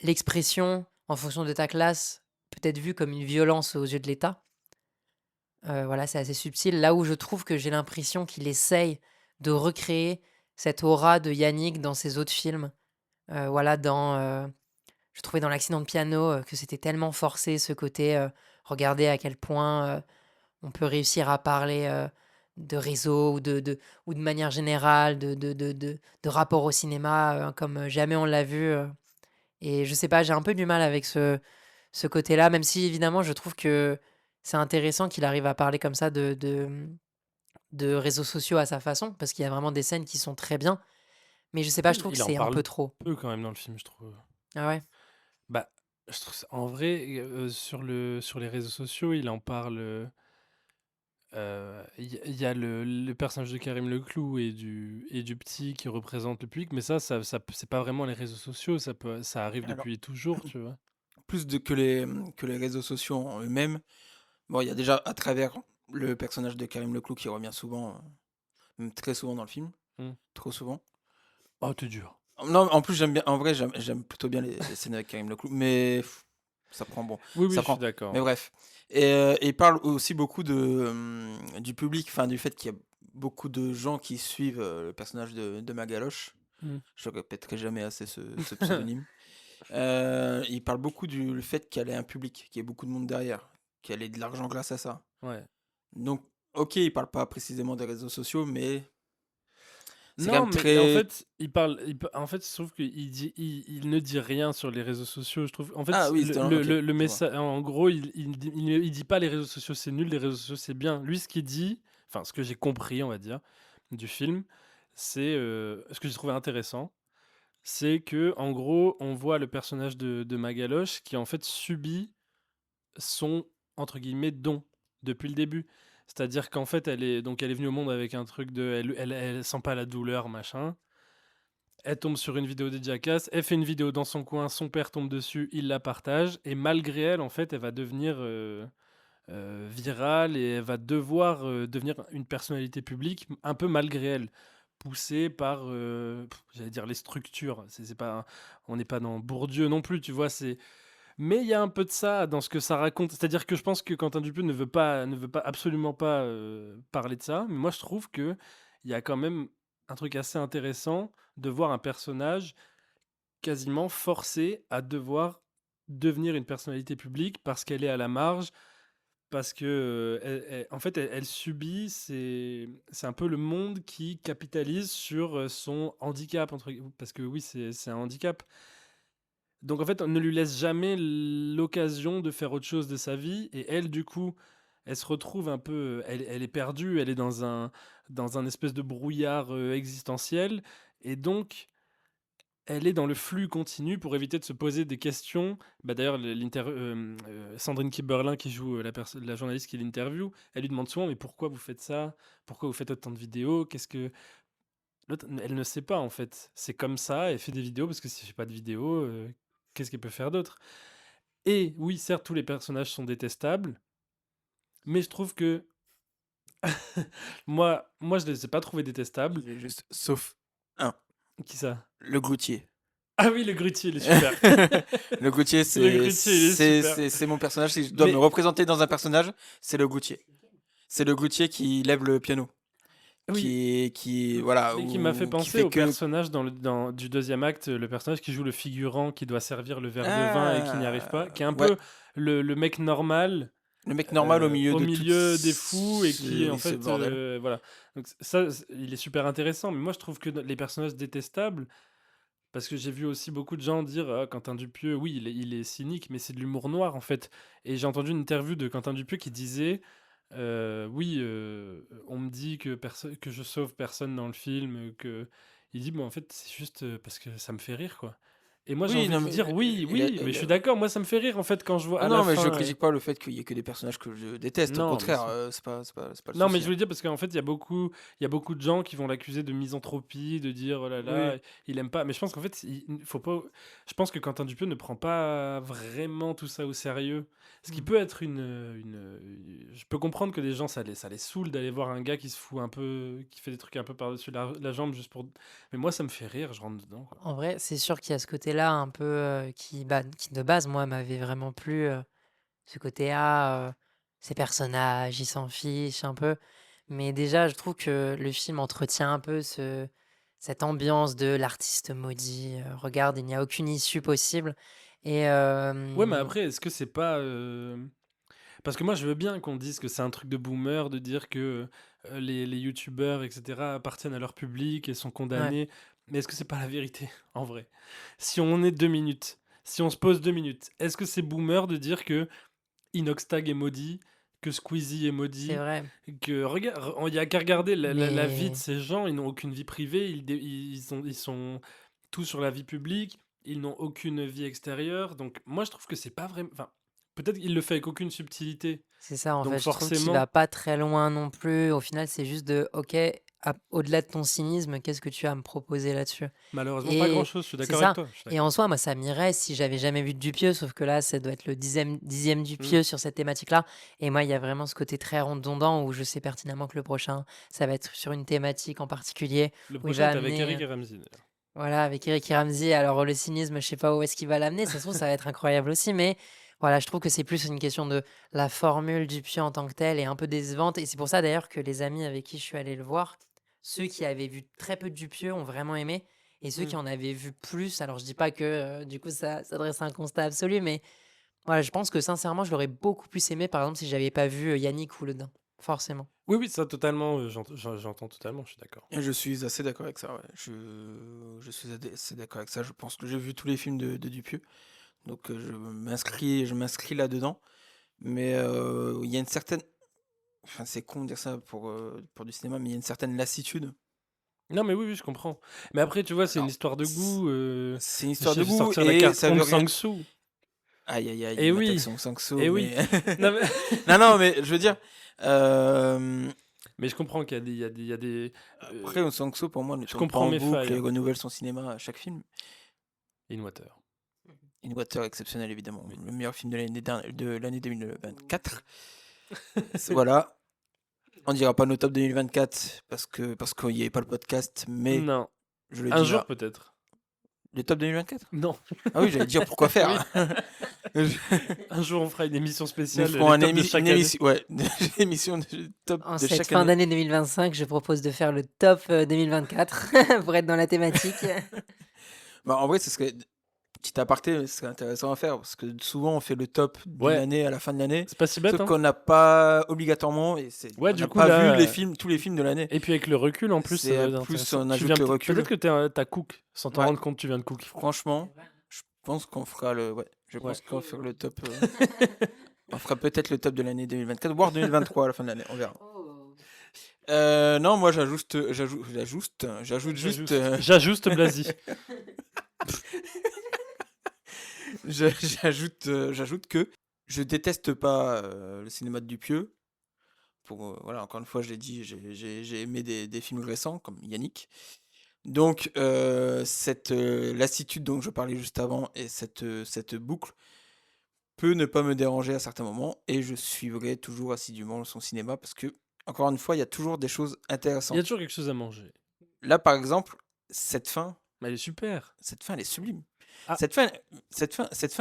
l'expression en fonction de ta classe, peut-être vue comme une violence aux yeux de l'État. Voilà, c'est assez subtil. Là où je trouve que j'ai l'impression qu'il essaye de recréer cette aura de Yannick dans ses autres films. Voilà, je trouvais dans l'accident de piano, que c'était tellement forcé ce côté, regardez à quel point, on peut réussir à parler, de réseau ou de manière générale de rapport au cinéma, comme jamais on l'a vu, et je sais pas, j'ai un peu du mal avec ce côté-là, même si évidemment je trouve que c'est intéressant qu'il arrive à parler comme ça de réseaux sociaux à sa façon, parce qu'il y a vraiment des scènes qui sont très bien, mais je sais pas, je trouve que Il en c'est un peu parle trop. peu quand même dans le film, je trouve. Ah ouais? Bah, je trouve ça en vrai, sur les réseaux sociaux, il en parle, il y a le personnage de Karim Leclou et du petit qui représente le public, mais c'est pas vraiment les réseaux sociaux, ça arrive Alors, depuis toujours, tu vois? que les réseaux sociaux en eux-mêmes, bon, il y a déjà à travers le personnage de Karim Leclou qui revient souvent, même très souvent dans le film, Mmh. trop souvent. Oh, tu dur. Non, en plus, j'aime bien, en vrai, j'aime plutôt bien les scènes avec Karim Leclou, mais ça prend, bon, Oui, oui, ça je suis prend. Mais d'accord. bref. Et il parle aussi beaucoup du public, enfin, du fait qu'il y a beaucoup de gens qui suivent le personnage de Magaloche. Mmh. Je répéterai jamais assez ce pseudonyme. Il parle beaucoup du le fait qu'elle ait un public, qu'il y ait beaucoup de monde derrière, qu'elle ait de l'argent grâce à ça. Ouais. Donc, OK, il parle pas précisément des réseaux sociaux, mais c'est quand Non, même mais en très. fait, en fait, je trouve qu'il ne dit rien sur les réseaux sociaux. Je trouve, en Ah fait, oui, OK, le je vois. message, en gros, il dit pas les réseaux sociaux c'est nul, les réseaux sociaux c'est bien. Lui, ce qu'il dit, enfin, ce que j'ai compris, on va dire, du film, c'est ce que j'ai trouvé intéressant, c'est que, en gros, on voit le personnage de Magaloche qui en fait subit son entre guillemets «don» depuis le début. C'est-à-dire qu'en fait, elle est venue au monde avec un truc de elle sent pas la douleur, machin. Elle tombe sur une vidéo de Jackass, elle fait une vidéo dans son coin, son père tombe dessus, il la partage et malgré elle, en fait, elle va devenir, virale et elle va devoir, devenir une personnalité publique, un peu malgré elle. Poussée par, j'allais dire les structures, c'est pas on n'est pas dans Bourdieu non plus, tu vois? Mais il y a un peu de ça dans ce que ça raconte. C'est-à-dire que je pense que Quentin Dupieux ne veut pas absolument pas, parler de ça. Mais moi, je trouve que il y a quand même un truc assez intéressant de voir un personnage quasiment forcé à devoir devenir une personnalité publique parce qu'elle est à la marge, parce que, en fait, elle subit c'est un peu le monde qui capitalise sur, son «handicap» entre guillemets parce que oui, c'est un handicap. Donc en fait, on ne lui laisse jamais l'occasion de faire autre chose de sa vie et elle, du coup, elle se retrouve un peu, elle est perdue, elle est dans un espèce de brouillard, existentiel et donc elle est dans le flux continu pour éviter de se poser des questions. Bah, d'ailleurs, Sandrine Kiberlin qui joue, la journaliste qui l'interviewe, elle lui demande souvent: «Mais pourquoi vous faites ça? Pourquoi vous faites autant de vidéos? Qu'est-ce que» L'autre, elle ne sait pas en fait. C'est comme ça, elle fait des vidéos parce que si elle fait pas de vidéos, qu'est-ce qu'elle peut faire d'autre? Et oui, certes, tous les personnages sont détestables, mais je trouve que moi je les ai pas trouvés détestables. J'ai juste sauf un, Qui ça? le Gloutier. Ah oui, le grutier, il est super. Le Gauthier, Le grutier, il est super. c'est mon personnage. Si je dois me Mais représenter dans un personnage, c'est le Gauthier. C'est le Gauthier qui lève le piano. oui, Voilà, mais qui m'a fait ou qui penser fait au que. personnage du deuxième acte, le personnage qui joue le figurant qui doit servir le verre de vin et qui n'y arrive pas, qui est un Ouais, peu le mec normal le mec normal au milieu au de tout milieu des fous et qui en ce fait bordel. voilà. Donc ça, il est super intéressant. Mais moi, je trouve que les personnages détestables, parce que j'ai vu aussi beaucoup de gens dire ah, Quentin Dupieux, oui, il est cynique, mais c'est de l'humour noir en fait. Et j'ai entendu une interview de Quentin Dupieux qui disait oui, on me dit que je sauve personne dans le film, que il dit bon en fait c'est juste parce que ça me fait rire quoi. Et moi j'ai Oui, envie non, de lui mais dire oui, il a, oui, mais je il suis a- d'accord, moi ça me fait rire en fait quand je vois Ah à la non, mais je fin. critique pas le fait qu'il y ait que des personnages que je déteste. Au Non, bien contraire, sûr. c'est pas le Non, mais souci. je veux dire parce qu'en fait, il y a beaucoup de gens qui vont l'accuser de misanthropie, de dire oh là Oui. là, il aime pas. Mais je pense qu'en fait, il faut pas. Je pense que Quentin Dupieux ne prend pas vraiment tout ça au sérieux. Ce qui Mm. peut être je peux comprendre que des gens ça les saoule d'aller voir un gars qui se fout un peu, qui fait des trucs un peu par-dessus la jambe juste pour. Mais moi, ça me fait rire, je rentre dedans, quoi. En vrai, c'est sûr qu'il y a ce côté-là un peu qui de base, moi, m'avait vraiment plu. Ce côté ces personnages, ils s'en fichent un peu. Mais déjà, je trouve que le film entretient un peu cette ambiance de l'artiste maudit. Regarde, il n'y a aucune issue possible. Et Ouais, mais après, est-ce que c'est pas. Parce que moi, je veux bien qu'on dise que c'est un truc de boomer de dire que les youtubeurs, etc., appartiennent à leur public et sont ouais, condamnés. Mais est-ce que c'est pas la vérité, en vrai? Si on est 2 minutes, si on se pose 2 minutes, est-ce que c'est boomer de dire que Inoxtag est maudit, que Squeezie est c'est maudit, vrai. que regarde, il y a qu'à regarder la vie de Mais ces gens, ils n'ont aucune vie privée, ils sont tous sur la vie publique, ils n'ont aucune vie extérieure. Donc moi, je trouve que c'est pas vraiment. Enfin, peut-être qu'il le fait avec aucune subtilité. c'est ça, en Donc fait. Je trouve qu'il forcément, va pas très loin non plus. Au final, c'est juste de, ok, au-delà de ton cynisme, qu'est-ce que tu as à me proposer là-dessus? malheureusement, pas Et grand-chose. Je suis c'est d'accord avec ça. toi. Je suis Et d'accord. en soi, moi, ça m'irait si j'avais jamais vu de Dupieux, sauf que là, ça doit être le dixième Mm. Dupieux sur cette thématique-là. Et moi, il y a vraiment ce côté très redondant où je sais pertinemment que le prochain, ça va être sur une thématique en particulier, Le où il prochain va est avec amener, Eric et Ramsey, d'ailleurs. voilà, avec Eric et Ramsey. Alors, le cynisme, je sais pas où est-ce qu'il va l'amener. Ça se trouve, ça va être incroyable aussi, mais voilà, je trouve que c'est plus une question de la formule Dupieux en tant que telle est un peu décevante. Et c'est pour ça d'ailleurs que les amis avec qui je suis allé le voir, ceux qui avaient vu très peu de Dupieux ont vraiment aimé. Et ceux qui Mm. en avaient vu plus, alors je dis pas que du coup ça dresse un constat absolu, mais voilà, je pense que sincèrement, je l'aurais beaucoup plus aimé, par exemple, si j'avais pas vu Yannick ou Ledin. Forcément. Oui, oui, ça totalement. J'entends totalement. Je suis d'accord. Et je suis assez d'accord avec ça, ouais. Je suis assez d'accord avec ça. Je pense que j'ai vu tous les films de Dupieux. Donc je m'inscris là-dedans. Mais il y a une certaine. Enfin, c'est con de dire ça pour du cinéma, mais il y a une certaine lassitude. Non, mais oui, oui, je comprends. Mais après, tu vois, c'est une Alors, histoire de goût. c'est une histoire J'ai de vu goût sortir la et carte ça Hong veut rien. Sang-soo. Aïe, aïe, aïe, Et il m'attaque oui, son Sang-soo, et oui. mais. Non, mais... Non, non, mais je veux dire. euh, mais je comprends qu'il y a des, Après, Hong Sang-soo, pour moi, ne je tourne pas comprends en mes boucle failles. et renouvelle son cinéma à chaque film. In Water. In Water, exceptionnel, évidemment. Oui. Le meilleur film de l'année 2024. Voilà. On dira pas nos top 2024 parce qu'il n'y avait pas le podcast, mais Non. je le Un dis jour là. peut-être. Les top 2024? Non. Ah oui, j'allais dire pourquoi faire. Un jour on fera une émission Nous spéciale. ferons Les tops de chaque une année. émission, ouais, une émission de top En de cette chaque fin année. d'année 2025, je propose de faire le top 2024 pour être dans la thématique. Bah, en vrai, ce serait petit aparté, ce serait intéressant à faire parce que souvent on fait le top d'une Ouais. année à la fin de l'année. C'est pas si bête, Sauf hein. qu'on n'a pas obligatoirement Ouais, on du n'a coup, pas là, vu tous les films de l'année. Et puis avec le recul, en plus, ça C'est doit être plus intéressant. on Tu ajoute viens le recul. Peut-être que t'as cook, sans t'en Ouais. rendre compte, tu viens de cook. Franchement, je pense qu'on fera je pense qu'on va faire le top. On fera peut-être le top de l'année 2024, voire 2023 à la fin de l'année, on verra. Non, moi j'ajoute juste. J'ajuste Blasi. J'ajoute que je déteste pas le cinéma de Dupieux. Voilà, encore une fois, je l'ai dit, j'ai aimé des films récents comme Yannick. Donc cette lassitude dont je parlais juste avant et cette boucle peut ne pas me déranger à certains moments et je suivrai toujours assidûment son cinéma parce que, encore une fois, il y a toujours des choses Il y a intéressantes. toujours quelque chose à manger. Là, par exemple, cette fin, Mais elle est super. Cette fin, elle est sublime. Ah. Cette fin,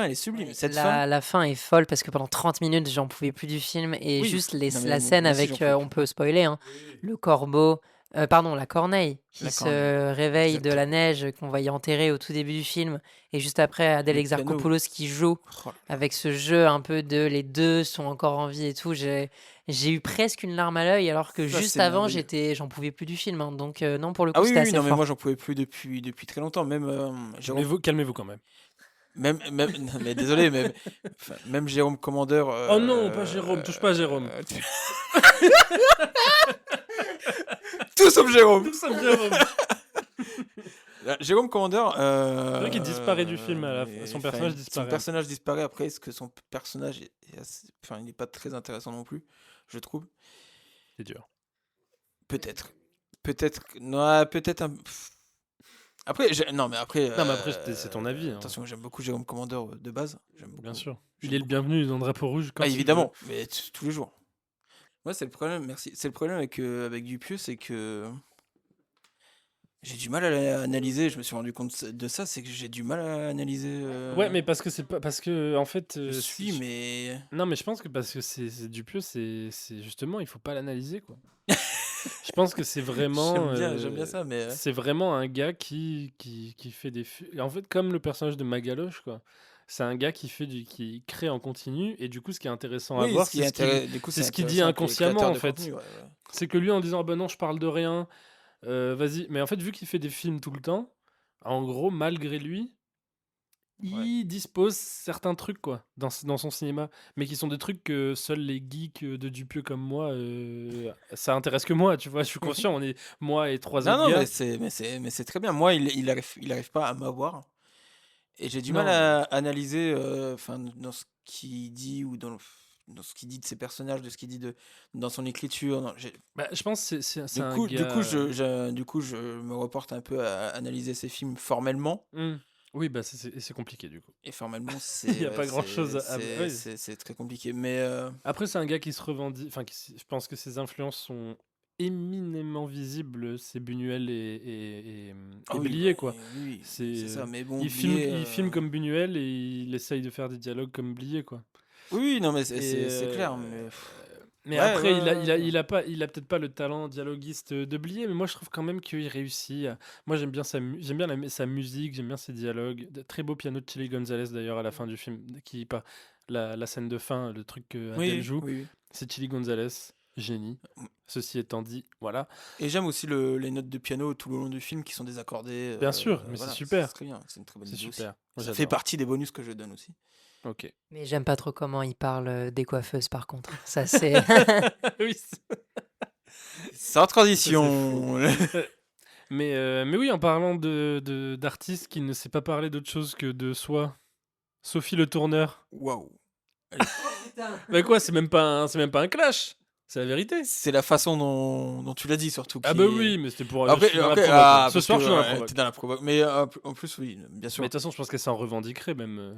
elle est sublime. Cette fin, La fin est folle parce que pendant 30 minutes, j'en pouvais plus du film. Et Oui. juste Non, mais la scène moi aussi, avec, j'en pouvais on peut spoiler, hein, le corbeau, la corneille qui La se corneille, réveille de exactement. la neige qu'on va y enterrer au tout début du film. Et juste après, Adèle Le piano. Exarchopoulos qui joue Oh là. avec ce jeu un peu de les deux sont encore en vie et tout. J'ai eu presque une larme à l'œil alors que Ça, juste c'est avant, merveilleux. j'en pouvais plus du film, hein. Donc non, pour le coup, Ah oui, c'était oui, assez non, mais fort. moi, j'en pouvais plus depuis très longtemps. Même Jérôme, Calmez-vous quand même. non, mais désolé, même Jérôme Commandeur. Oh non, pas Jérôme, touche pas à Jérôme. Tout sauf Jérôme. Tout ça, Jérôme. Jérôme Commandeur. C'est vrai qu'il disparaît du film, son personnage disparaît. Son personnage disparaît après. Est-ce que son personnage il n'est pas très intéressant non plus, je trouve. C'est dur. Peut-être. Non, peut-être un. Après, Non, mais après, c'est ton avis, hein. Attention, j'aime beaucoup Jérôme Commandeur de base. J'aime beaucoup. Bien sûr. J'aime Il est le bienvenu dans le drapeau rouge quand il veut. évidemment, mais tous les jours. Moi, c'est le problème. Merci. C'est le problème avec Dupieux, c'est que j'ai du mal à l'analyser. Je me suis rendu compte de ça, c'est que j'ai du mal à analyser. Ouais, mais parce que en fait. Je suis, mais Non, mais je pense que parce que c'est Dupieux, c'est justement, il faut pas l'analyser, quoi. Je pense que c'est vraiment. j'aime bien ça, mais C'est vraiment un gars qui fait des. En fait, comme le personnage de Magaloche, quoi. C'est un gars qui crée en continu, et du coup, ce qui est intéressant à oui, voir, ce qui est c'est du coup, ce qu'il intéressant dit que les inconsciemment, créateurs en de fait. contenu, ouais. C'est que lui, en disant, ah ben non, je parle de rien, vas-y. Mais en fait, vu qu'il fait des films tout le temps, en gros, malgré lui, il dispose certains trucs, quoi, dans son cinéma, mais qui sont des trucs que seuls les geeks de Dupieux comme moi, ça intéresse que moi, tu vois. Je suis conscient, on est moi et trois autres Non, gars. mais c'est très bien. Moi, il arrive pas à m'avoir. Et j'ai du Non, mal à analyser dans ce qu'il dit ou dans ce qu'il dit de ses personnages, de ce qu'il dit dans son écriture. Non, Bah, je pense que c'est du un coup, gars. du coup, je me reporte un peu à analyser ses films formellement. Oui, bah c'est compliqué du coup. Et formellement, c'est Il y a pas grand-chose à- oui. c'est très compliqué. Mais Après, c'est un gars qui se revendique. Enfin, je pense que ses influences sont éminemment visibles. C'est Buñuel et ah oui, Blier, bah, quoi. oui, C'est c'est ça. Mais bon, il Blier, filme comme Buñuel et il essaye de faire des dialogues comme Blier, quoi. Oui, non, mais Et, c'est clair. Mais Ouais, après, ouais. il a peut-être pas le talent dialoguiste de Blier, mais moi je trouve quand même qu'il réussit. Moi j'aime bien sa musique, j'aime bien ses dialogues. Très beau piano de Chili Gonzalez d'ailleurs à la fin du film, qui pas la scène de fin, le truc que Adèle joue, oui. c'est Chili Gonzalez, génie. Ceci étant dit, voilà. Et j'aime aussi les notes de piano tout le long du film qui sont désaccordées. Bien sûr, mais voilà, c'est super. C'est très bien, c'est une très bonne C'est idée aussi. super. Moi, Ça fait j'adore. partie des bonus que je donne aussi. Ok. Mais j'aime pas trop comment il parle des coiffeuses, par contre. Ça, c'est. Oui, Sans transition. mais oui, en parlant d'artistes qui ne sait pas parler d'autre chose que de soi, Sophie Le Tourneur. Waouh. Bah quoi, c'est même pas un clash. C'est la vérité. C'est la façon dont tu l'as dit surtout. Ah bah oui, mais c'était pour... Après, je suis dans la après, provoque, là. Ce parce soir, que, je suis dans la ouais, provoque. t'es dans la provoque. Mais en plus, oui, bien sûr. Mais de toute façon, je pense qu'elle s'en revendiquerait même.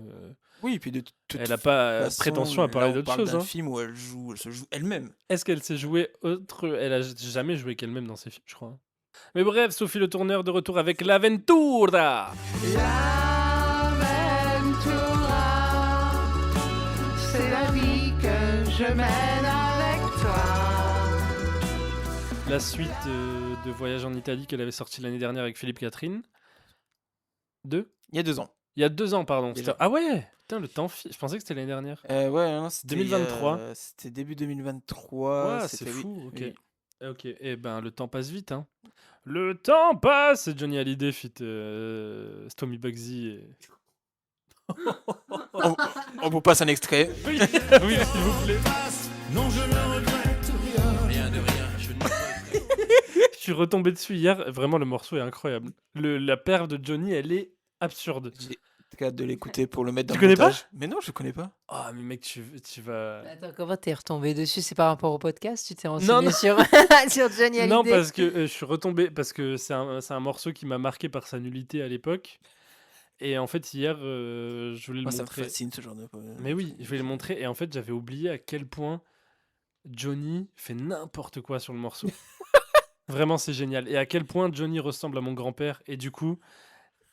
Oui, et puis de toute Elle a pas façon, prétention à parler là, on d'autre parle chose. d'un Hein. film où elle se joue elle-même. Est-ce qu'elle s'est jouée autre... Elle a jamais joué qu'elle-même dans ses films, je crois. Mais bref, Sophie Le Tourneur de retour avec l'Aventura. C'est la vie que je mène avec toi. La suite de Voyage en Italie qu'elle avait sorti l'année dernière avec Philippe Catherine. Il y a 2 ans. Il y a 2 ans, pardon. Déjà. Ah ouais. Putain, le temps file. Je pensais que c'était l'année dernière. Ouais, non, c'était 2023. C'était début 2023. Ouais, c'est oui, fou. Ok. oui. Ok. Eh ben, le temps passe vite, hein. Le temps passe. C'est Johnny Hallyday fit Stomy Bugsy. Et... On vous passe un extrait. Oui, oui, s'il vous plaît. Non, je ne regrette rien de rien. Je ne Je suis retombé dessus hier. Vraiment, le morceau est incroyable. La perf de Johnny, elle est absurde. J'ai très hâte de l'écouter pour le mettre dans Tu le connais pas montage. Mais non, je connais pas. Ah, mais mec, tu vas. Attends, comment t'es retombé dessus? C'est par rapport au podcast? Tu t'es Non, renseigné non. sur Johnny Hallyday? Non, parce que je suis retombé. Parce que c'est un morceau qui m'a marqué par sa nullité à l'époque. Et en fait, hier, je voulais le Moi, ça me montrer. fascine ce genre de. Mais oui, je voulais le montrer. Et en fait, j'avais oublié à quel point Johnny fait n'importe quoi sur le morceau. Vraiment, c'est génial. Et à quel point Johnny ressemble à mon grand-père. Et du coup,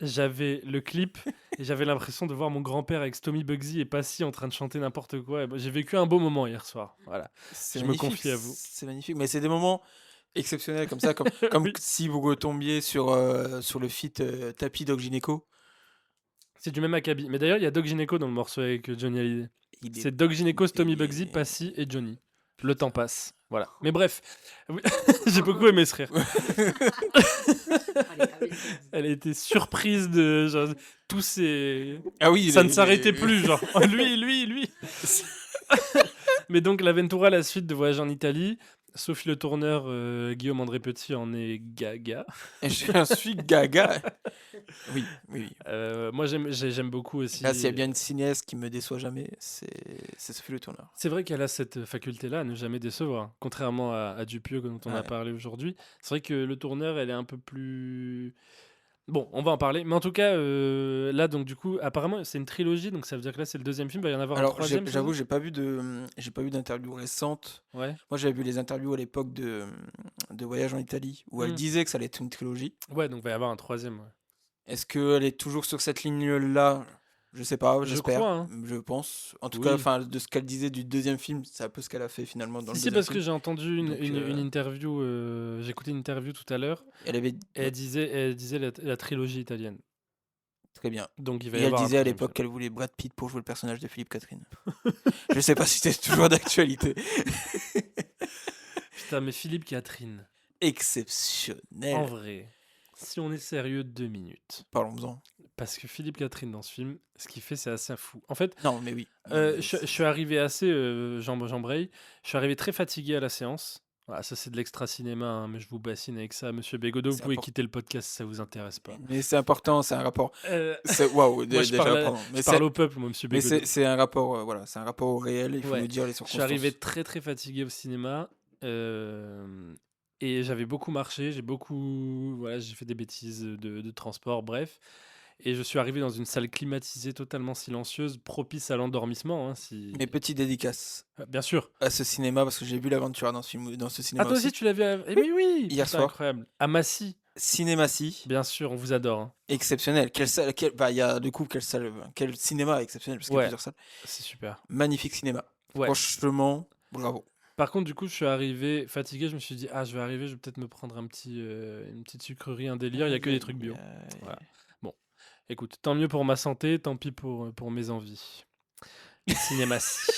j'avais le clip et j'avais l'impression de voir mon grand-père avec Stomy Bugsy et Passy en train de chanter n'importe quoi. Et j'ai vécu un beau moment hier soir. Voilà, C'est je me magnifique, confie à vous. c'est magnifique. Mais c'est des moments exceptionnels comme ça, comme Oui. si vous retombiez sur le feat Tapi Doc Gynéco. C'est du même acabit. Mais d'ailleurs, il y a Doc Gynéco dans le morceau avec Johnny Hallyday. Il est, C'est Doc Gynéco, Stomy il Bugsy, est- Passy et Johnny. Le temps passe. Voilà. Mais bref, oui, j'ai beaucoup aimé ce rire. Elle a été surprise de genre, tous ces. Ah oui, Ça ne s'arrêtait plus, genre. Lui. Mais donc, l'Aventura, la suite de Voyage en Italie. Sophie Le Tourneur, Guillaume André Petit en est gaga. Je suis gaga. Oui. Moi, j'aime beaucoup aussi. Là, s'il y a bien une cinéaste qui me déçoit jamais, c'est Sophie Le Tourneur. C'est vrai qu'elle a cette faculté-là à ne jamais décevoir, contrairement à Dupieux dont on a Ouais. parlé aujourd'hui. C'est vrai que Le Tourneur, elle est un peu plus... Bon, on va en parler. Mais en tout cas, là, donc du coup, apparemment, c'est une trilogie, donc ça veut dire que là, c'est le deuxième film. Il va y en avoir un Alors, troisième. c'est j'avoue, ça j'ai pas vu d'interview récente. Ouais. Moi, j'avais vu les interviews à l'époque de Voyage en Italie, où elle Mm. disait que ça allait être une trilogie. Ouais, donc il va y avoir un troisième. Ouais. Est-ce qu'elle est toujours sur cette ligne-là? Je sais pas, Je j'espère. crois, hein. Je pense. En tout Oui. cas, enfin, de ce qu'elle disait du deuxième film, c'est un peu ce qu'elle a fait finalement dans le Si, deuxième parce que film. j'ai entendu Donc, une interview, j'ai écouté une interview tout à l'heure, Elle avait et elle disait la trilogie italienne. très bien. Donc il va Et y elle avoir un disait à troisième l'époque qu'elle voulait Brad Pitt pour jouer le personnage de Philippe Catherine. Je sais pas si c'est toujours d'actualité. film. Putain, mais Philippe Catherine, Exceptionnel. en vrai, si on est sérieux 2 minutes. Parlons-en. Parce que Philippe Catherine, dans ce film, ce qu'il fait, c'est assez fou. En fait, Non, mais oui. je suis arrivé assez... j'embraye. Je suis arrivé très fatigué à la séance. Voilà, ça, c'est de l'extra cinéma, hein, mais je vous bassine avec ça. Monsieur Bégodeau, vous C'est pouvez important. quitter le podcast si ça vous intéresse pas. Mais c'est important, c'est un rapport. Euh, Waouh, moi, je déjà, parle, pardon. je parle au peuple, moi, Monsieur Mais Bégodeau. c'est un rapport, voilà, c'est un rapport au réel, il faut Ouais. nous dire les Je suis circonstances. arrivé très très fatigué au cinéma et j'avais beaucoup marché, j'ai fait des bêtises de transport, bref. Et je suis arrivé dans une salle climatisée, totalement silencieuse, propice à l'endormissement. Hein, Mais petite dédicace Bien sûr. à ce cinéma, parce que j'ai vu l'aventure dans ce cinéma Ah, toi aussi, tu l'as vu Eh mais oui, Hier putain, soir. incroyable. À Massy, Cinématie, bien sûr, on vous adore. Hein. exceptionnel. Quelle salle, il y a du coup, quel cinéma exceptionnel, parce qu'il y a Ouais. plusieurs salles. C'est super. Magnifique cinéma. Ouais. Franchement, bravo. Par contre, du coup, je suis arrivé fatigué. Je me suis dit, je vais peut-être me prendre une petite sucrerie, un délire. Il n'y a que des trucs bio. Voilà. Bon, écoute, tant mieux pour ma santé, tant pis pour mes envies. Cinématie.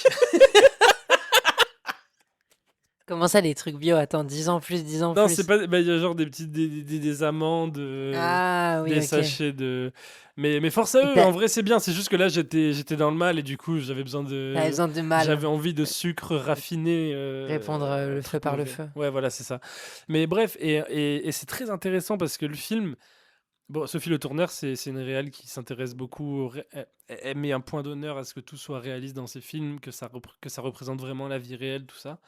Comment ça, les trucs bio? Attends, 10 ans plus, 10 ans Non, plus. c'est pas. Il y a genre des petites des amandes, Ah oui, des ok. sachets de. Mais force à Et eux, t'as- en vrai, c'est bien. C'est juste que là, j'étais dans le mal et du coup, j'avais besoin de. T'avais besoin de mal. J'avais envie de sucre raffiné. Répondre le feu par le mauvais. feu. Ouais, voilà, c'est ça. Mais bref, et c'est très intéressant parce que le film. Bon, Sophie Le Tourneur, c'est une réal qui s'intéresse beaucoup. Elle met un point d'honneur à ce que tout soit réaliste dans ses films, que ça représente vraiment la vie réelle, tout ça.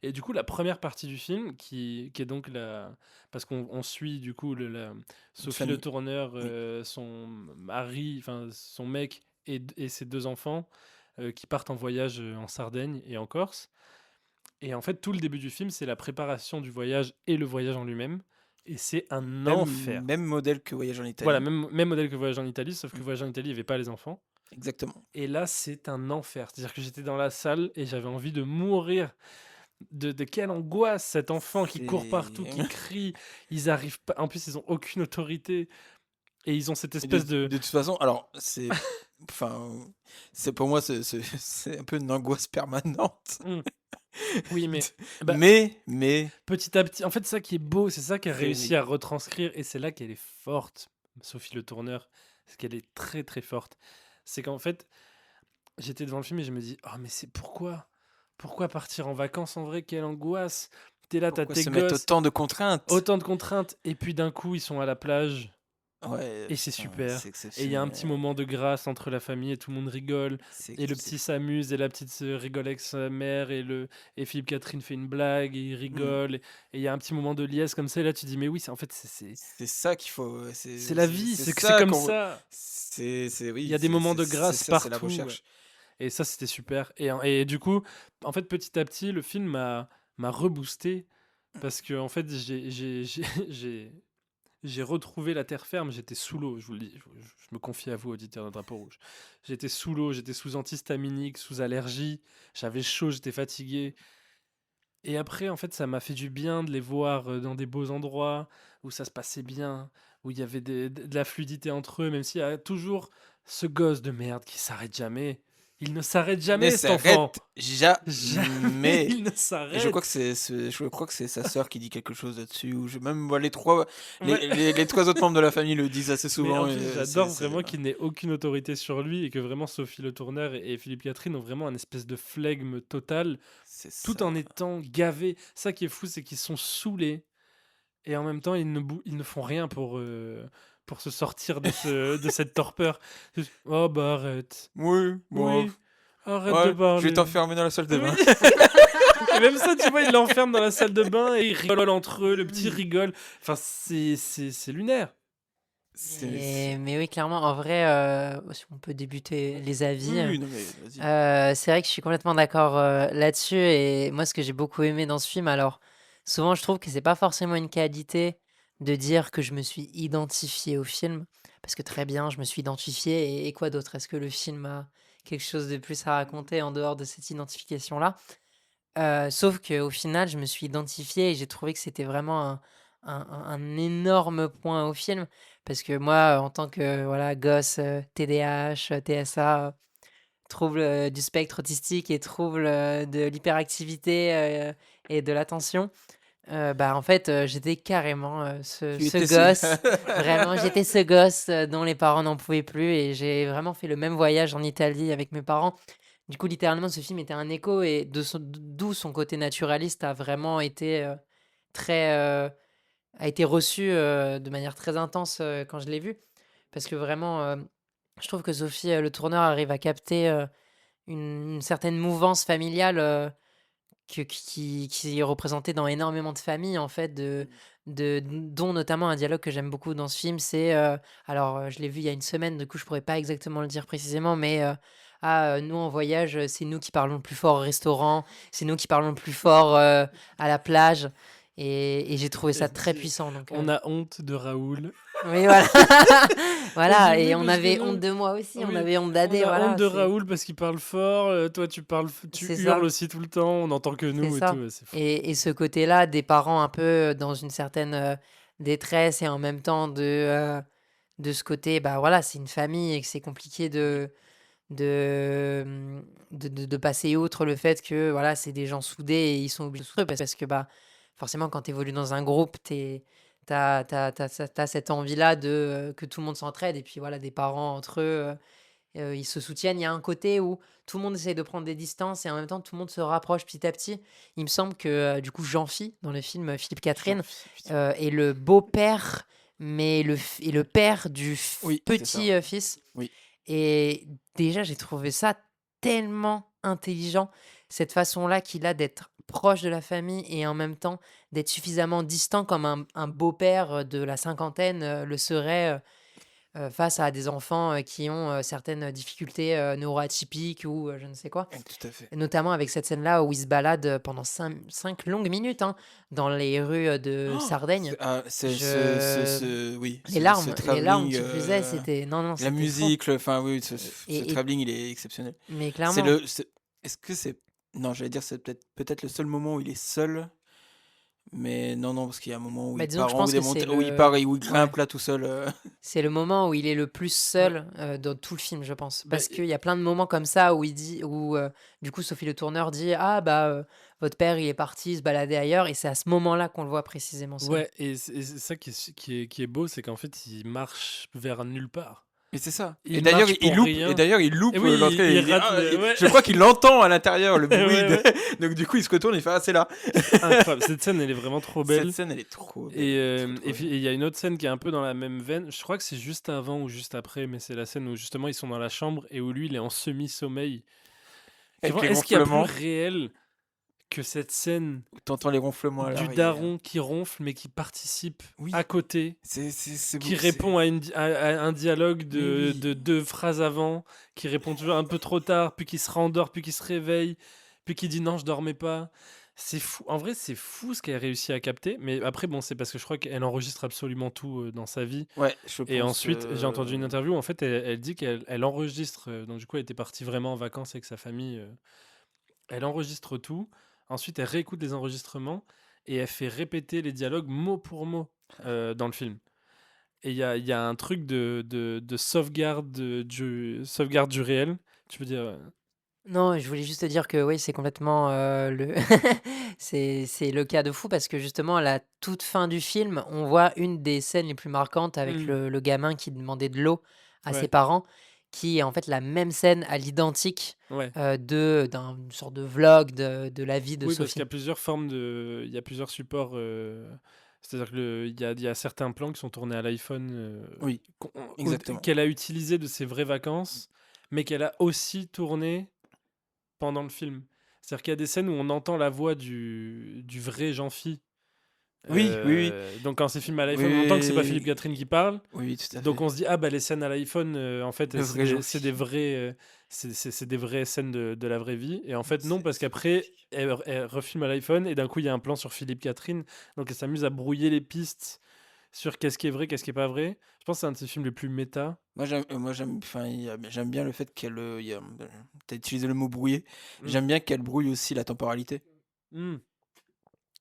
Et du coup, la première partie du film, qui est donc la. Parce qu'on suit du coup Sophie Le famille. Tourneur, son mari, enfin son mec et ses 2 enfants qui partent en voyage en Sardaigne et en Corse. Et en fait, tout le début du film, c'est la préparation du voyage et le voyage en lui-même. Et c'est un enfer. Même modèle que Voyage en Italie. Voilà, même modèle que Voyage en Italie, sauf que Voyage en Italie, il n'y avait pas les enfants. Exactement. Et là, c'est un enfer. C'est-à-dire que j'étais dans la salle et j'avais envie de mourir. De quelle angoisse, cet enfant qui court partout, qui crie. Ils arrivent pas. En plus, ils ont aucune autorité. Et ils ont cette Et espèce de toute façon, alors, c'est. Enfin, pour moi, c'est un peu une angoisse permanente. Oui, mais. Bah, mais. petit à petit. En fait, ça qui est beau, c'est ça qu'elle C'est- réussit à retranscrire. Et c'est là qu'elle est forte, Sophie Le Tourneur. Parce qu'elle est très, très forte. C'est qu'en fait, j'étais devant le film et je me dis, oh, mais c'est pourquoi partir en vacances en vrai? Quelle angoisse! T'es là, t'as Pourquoi tes se mettre gosses, autant de contraintes? autant de contraintes, et puis d'un coup, ils sont à la plage. Ouais, Et c'est putain, super. c'est Et il y a un petit exceptionnel. moment de grâce entre la famille et tout le monde rigole. C'est Et le petit s'amuse et la petite se rigole avec sa mère et Philippe Catherine fait une blague et il rigole. Et il y a un petit moment de liesse comme ça. Et là, tu dis, mais oui, en fait, c'est ça qu'il faut. la vie. C'est ça comme qu'on- ça. Oui, Il y a des moments de grâce c'est ça, c'est la partout, recherche. Et ça, c'était super. Et du coup, en fait, petit à petit, le film m'a reboosté parce que, en fait, j'ai retrouvé la terre ferme, j'étais sous l'eau, je vous le dis, je me confie à vous, auditeurs d'un drapeau rouge. J'étais sous l'eau, j'étais sous antihistaminique, sous allergie, j'avais chaud, j'étais fatigué. Et après, en fait, ça m'a fait du bien de les voir dans des beaux endroits où ça se passait bien, où il y avait de la fluidité entre eux, même s'il y a toujours ce gosse de merde qui s'arrête jamais. Il ne s'arrête Ne jamais, cet enfant. s'arrête Jamais jamais. il ne Et je s'arrête. crois que je crois que c'est sa sœur qui dit quelque chose là-dessus. Ou même moi, les trois Ouais. les trois autres membres de la famille le disent assez Mais souvent. en Et plus, j'adore vraiment qu'il n'ait aucune autorité sur lui et que vraiment Sophie Le Tourneur et Philippe Catherine ont vraiment un espèce de flegme total, c'est tout ça. en étant gavés. Ça qui est fou, c'est qu'ils sont saoulés et en même temps, ils ne font rien pour se sortir de cette torpeur. Juste, oh bah arrête. Oui, bon. Oui, arrête de Ouais, je vais parler. t'enfermer dans la salle de bain. Oui. Et même ça, tu vois, ils l'enferment dans la salle de bain et ils rigolent entre eux, le petit rigole. Enfin, c'est lunaire. Mais oui, clairement, en vrai, si on peut débuter les avis. Oui, non mais vas-y. C'est vrai que je suis complètement d'accord là-dessus. Et moi, ce que j'ai beaucoup aimé dans ce film, alors, souvent, je trouve que c'est pas forcément une qualité de dire que je me suis identifié au film. Parce que très bien, je me suis identifié. Et quoi d'autre? Est-ce que le film a quelque chose de plus à raconter en dehors de cette identification-là? Sauf qu'au final, je me suis identifié et j'ai trouvé que c'était vraiment un énorme point au film. Parce que moi, en tant que voilà, gosse TDAH, TSA, trouble du spectre autistique et trouble de l'hyperactivité et de l'attention, bah en fait, j'étais carrément Tu ce étais gosse. Vraiment, j'étais ce gosse dont les parents n'en pouvaient plus et j'ai vraiment fait le même voyage en Italie avec mes parents. Du coup, littéralement, ce film était un écho et d'où son côté naturaliste a vraiment été très, a été reçu de manière très intense quand je l'ai vu. Parce que vraiment, je trouve que Sophie Le Tourneur arrive à capter une certaine mouvance familiale qui est représentée dans énormément de familles, en fait, dont notamment un dialogue que j'aime beaucoup dans ce film. C'est, alors, je l'ai vu il y a une semaine, du coup, je pourrais pas exactement le dire précisément, mais nous, en voyage, c'est nous qui parlons le plus fort au restaurant, c'est nous qui parlons le plus fort à la plage. Et j'ai trouvé ça très puissant. Donc, On a honte de Raoul. oui, voilà. Voilà, dit oui et on parce que avait nous- honte de moi aussi, on Oui, avait honte On d'Adé, a voilà. honte de c'est- Raoul parce qu'il parle fort. Toi, tu C'est hurles ça. aussi tout le temps. On n'entend que C'est nous et ça. tout. C'est fou. Et ce côté-là, des parents un peu dans une certaine détresse et en même temps de ce côté, bah voilà, c'est une famille et que c'est compliqué de passer outre le fait que voilà, c'est des gens soudés et ils sont obligés de se soudre parce que bah, forcément, quand tu évolues dans un groupe, t'as cette envie-là que tout le monde s'entraide et puis voilà, des parents entre eux. Ils se soutiennent. Il y a un côté où tout le monde essaye de prendre des distances et en même temps tout le monde se rapproche petit à petit. Il me semble que du coup Jean-Phi, dans le film Philippe Catherine, est le beau-père, mais et le père du Oui, c'est petit ça. fils. Oui. Et déjà, j'ai trouvé ça tellement intelligent, cette façon-là qu'il a d'être proche de la famille et en même temps d'être suffisamment distant comme un beau-père de la cinquantaine le serait face à des enfants qui ont certaines difficultés neuroatypiques ou je ne sais quoi. Tout à fait. Et notamment avec cette scène-là où il se balade pendant 5 longues minutes dans les rues de Sardaigne. Oui, Les larmes, ce les larmes travelling, qui plus est, c'était... Non, non, la c'était fou. musique, enfin oui, ce Et- travelling, il est exceptionnel. Mais C'est clairement, est-ce que c'est, non, j'allais dire c'est peut-être le seul moment où il est seul, mais non, parce qu'il y a un moment où Bah, il disons que part je en haut pense des que c'est montagnes, où il le- part et où il grimpe là tout seul. c'est le moment où il est le plus seul dans tout le film, je pense. Bah, Parce qu'il y a plein de moments comme ça où du coup Sophie Le Tourneur dit ah bah votre père il est parti se balader ailleurs et c'est à ce moment-là qu'on le voit précisément seul. Ouais, et c'est ça qui est beau, c'est qu'en fait, il marche vers nulle part. Mais c'est ça. Il Et d'ailleurs, marche il pour loupe. rien. Et d'ailleurs, il loupe Et oui, l'entrée. il dit, rate ah, le- ouais. Je crois qu'il l'entend à l'intérieur le bruit. Ouais, Donc du coup, il se retourne et il fait ah c'est là. Incroyable. Cette scène, elle est vraiment trop belle. Cette scène, elle est trop belle. Et Trop, trop puis, il y a une autre scène qui est un peu dans la même veine. Je crois que c'est juste avant ou juste après, mais c'est la scène où justement ils sont dans la chambre et où lui il est en semi-sommeil. Avec Vraiment, les est-ce qu'il y a plus gonflements. réel que cette scène T'entends les ronflements à du l'arrière. daron qui ronfle mais qui participe Oui. à côté, C'est qui beau, répond à un dialogue Mais oui. de 2 phrases avant, qui répond toujours un peu trop tard, puis qui se rendort, puis qui se réveille, puis qui dit non, je dormais pas. C'est fou. En vrai, c'est fou ce qu'elle réussit à capter. Mais après, bon, c'est parce que je crois qu'elle enregistre absolument tout dans sa vie. Ouais, je Et pense. ensuite, j'ai entendu une interview où en fait, elle dit qu'elle enregistre. Donc, du coup, elle était partie vraiment en vacances avec sa famille. Elle enregistre tout. Ensuite, elle réécoute les enregistrements et elle fait répéter les dialogues mot pour mot dans le film. Et il y a un truc de sauvegarde du réel. Tu peux dire. Non, je voulais juste te dire que oui, c'est complètement le c'est le cas de fou parce que justement à la toute fin du film, on voit une des scènes les plus marquantes avec le gamin qui demandait de l'eau à ses Ouais, parents, qui est en fait la même scène à l'identique ouais. d'une sorte de vlog de la vie de Oui, parce qu'il y Sophie. a plusieurs formes il y a plusieurs supports. C'est-à-dire qu'il y a certains plans qui sont tournés à l'iPhone Oui, exactement. qu'elle a utilisé de ses vraies vacances, mais qu'elle a aussi tourné pendant le film. C'est-à-dire qu'il y a des scènes où on entend la voix du vrai Jean-Phi. Oui, oui, oui. Donc quand c'est filmé à l'iPhone, on entend que c'est pas Philippe Oui, Catherine qui parle. oui, tout à Donc fait. on se dit, ah bah les scènes à l'iPhone, en fait, Le c'est vrai c'est des Jean-Phi. vrais, c'est des vraies scènes de la vraie vie. Et en fait, non, C'est parce qu'après, elle refilme à l'iPhone et d'un coup, il y a un plan sur Philippe Catherine. Donc elle s'amuse à brouiller les pistes sur qu'est-ce qui est vrai, qu'est-ce qui est pas vrai. Je pense que c'est un de ses films les plus méta. enfin, j'aime bien le fait qu'elle. T'as utilisé le mot brouiller. Mm. J'aime bien qu'elle brouille aussi la temporalité. Mm.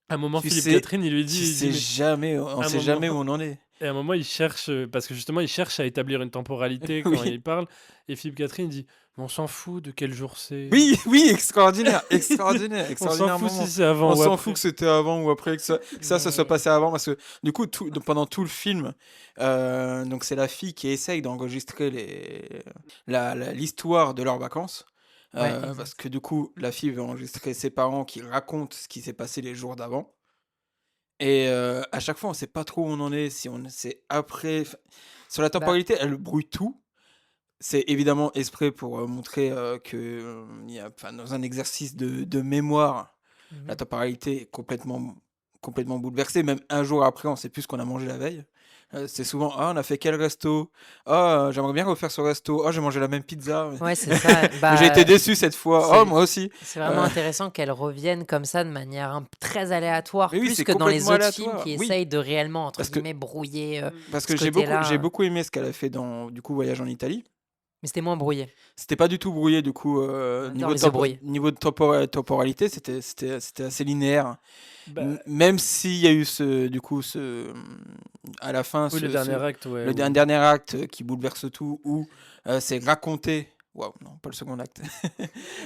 À un moment, Tu Philippe sais, Catherine, il lui tu dit, sais mais jamais, on à un sait jamais où moment, on en est. et à un moment, il cherche, parce que justement, il cherche à établir une temporalité quand Oui, il parle. Et Philippe Catherine dit, mais on s'en fout de quel jour c'est. oui, oui, extraordinaire, extraordinaire, On s'en extraordinaire fout si moment. c'est avant On ou s'en fout après. que c'était avant ou après, que ça soit Mais passé avant, parce que du coup, pendant tout le film, donc c'est la fille qui essaye d'enregistrer l'histoire de leurs vacances, ouais, parce exact. que du coup, la fille veut enregistrer ses parents qui racontent ce qui s'est passé les jours d'avant. Et à chaque fois, on sait pas trop où on en est, si c'est après. Sur la Bah, temporalité, elle brouille tout. C'est évidemment exprès pour montrer que enfin, dans un exercice de mémoire, la mhm. temporalité est complètement bouleversée. Même un jour après, on sait plus ce qu'on a mangé la veille. C'est souvent, ah, on a fait quel resto? Ah, j'aimerais bien refaire ce resto. Ah, j'ai mangé la même pizza. Ouais, c'est ça. Mais j'ai été Bah, déçu cette fois. Oh, c'est moi aussi. c'est vraiment Euh, intéressant qu'elle revienne comme ça de manière très aléatoire, mais oui, plus c'est que dans les complètement autres films aléatoire. qui Oui, essayent de réellement, entre parce que, guillemets, brouiller parce ce que j'ai côté-là. beaucoup aimé ce qu'elle a fait dans, du coup, Voyage en Italie. Mais c'était moins brouillé. C'était pas du tout brouillé, du coup, On adore les œufs brouillés. niveau de temporalité, c'était assez linéaire. Bah, Même s'il y a eu du coup, à la fin, oui, le dernier acte, ouais. un dernier acte qui bouleverse tout, où c'est raconté, waouh, non, pas le second acte,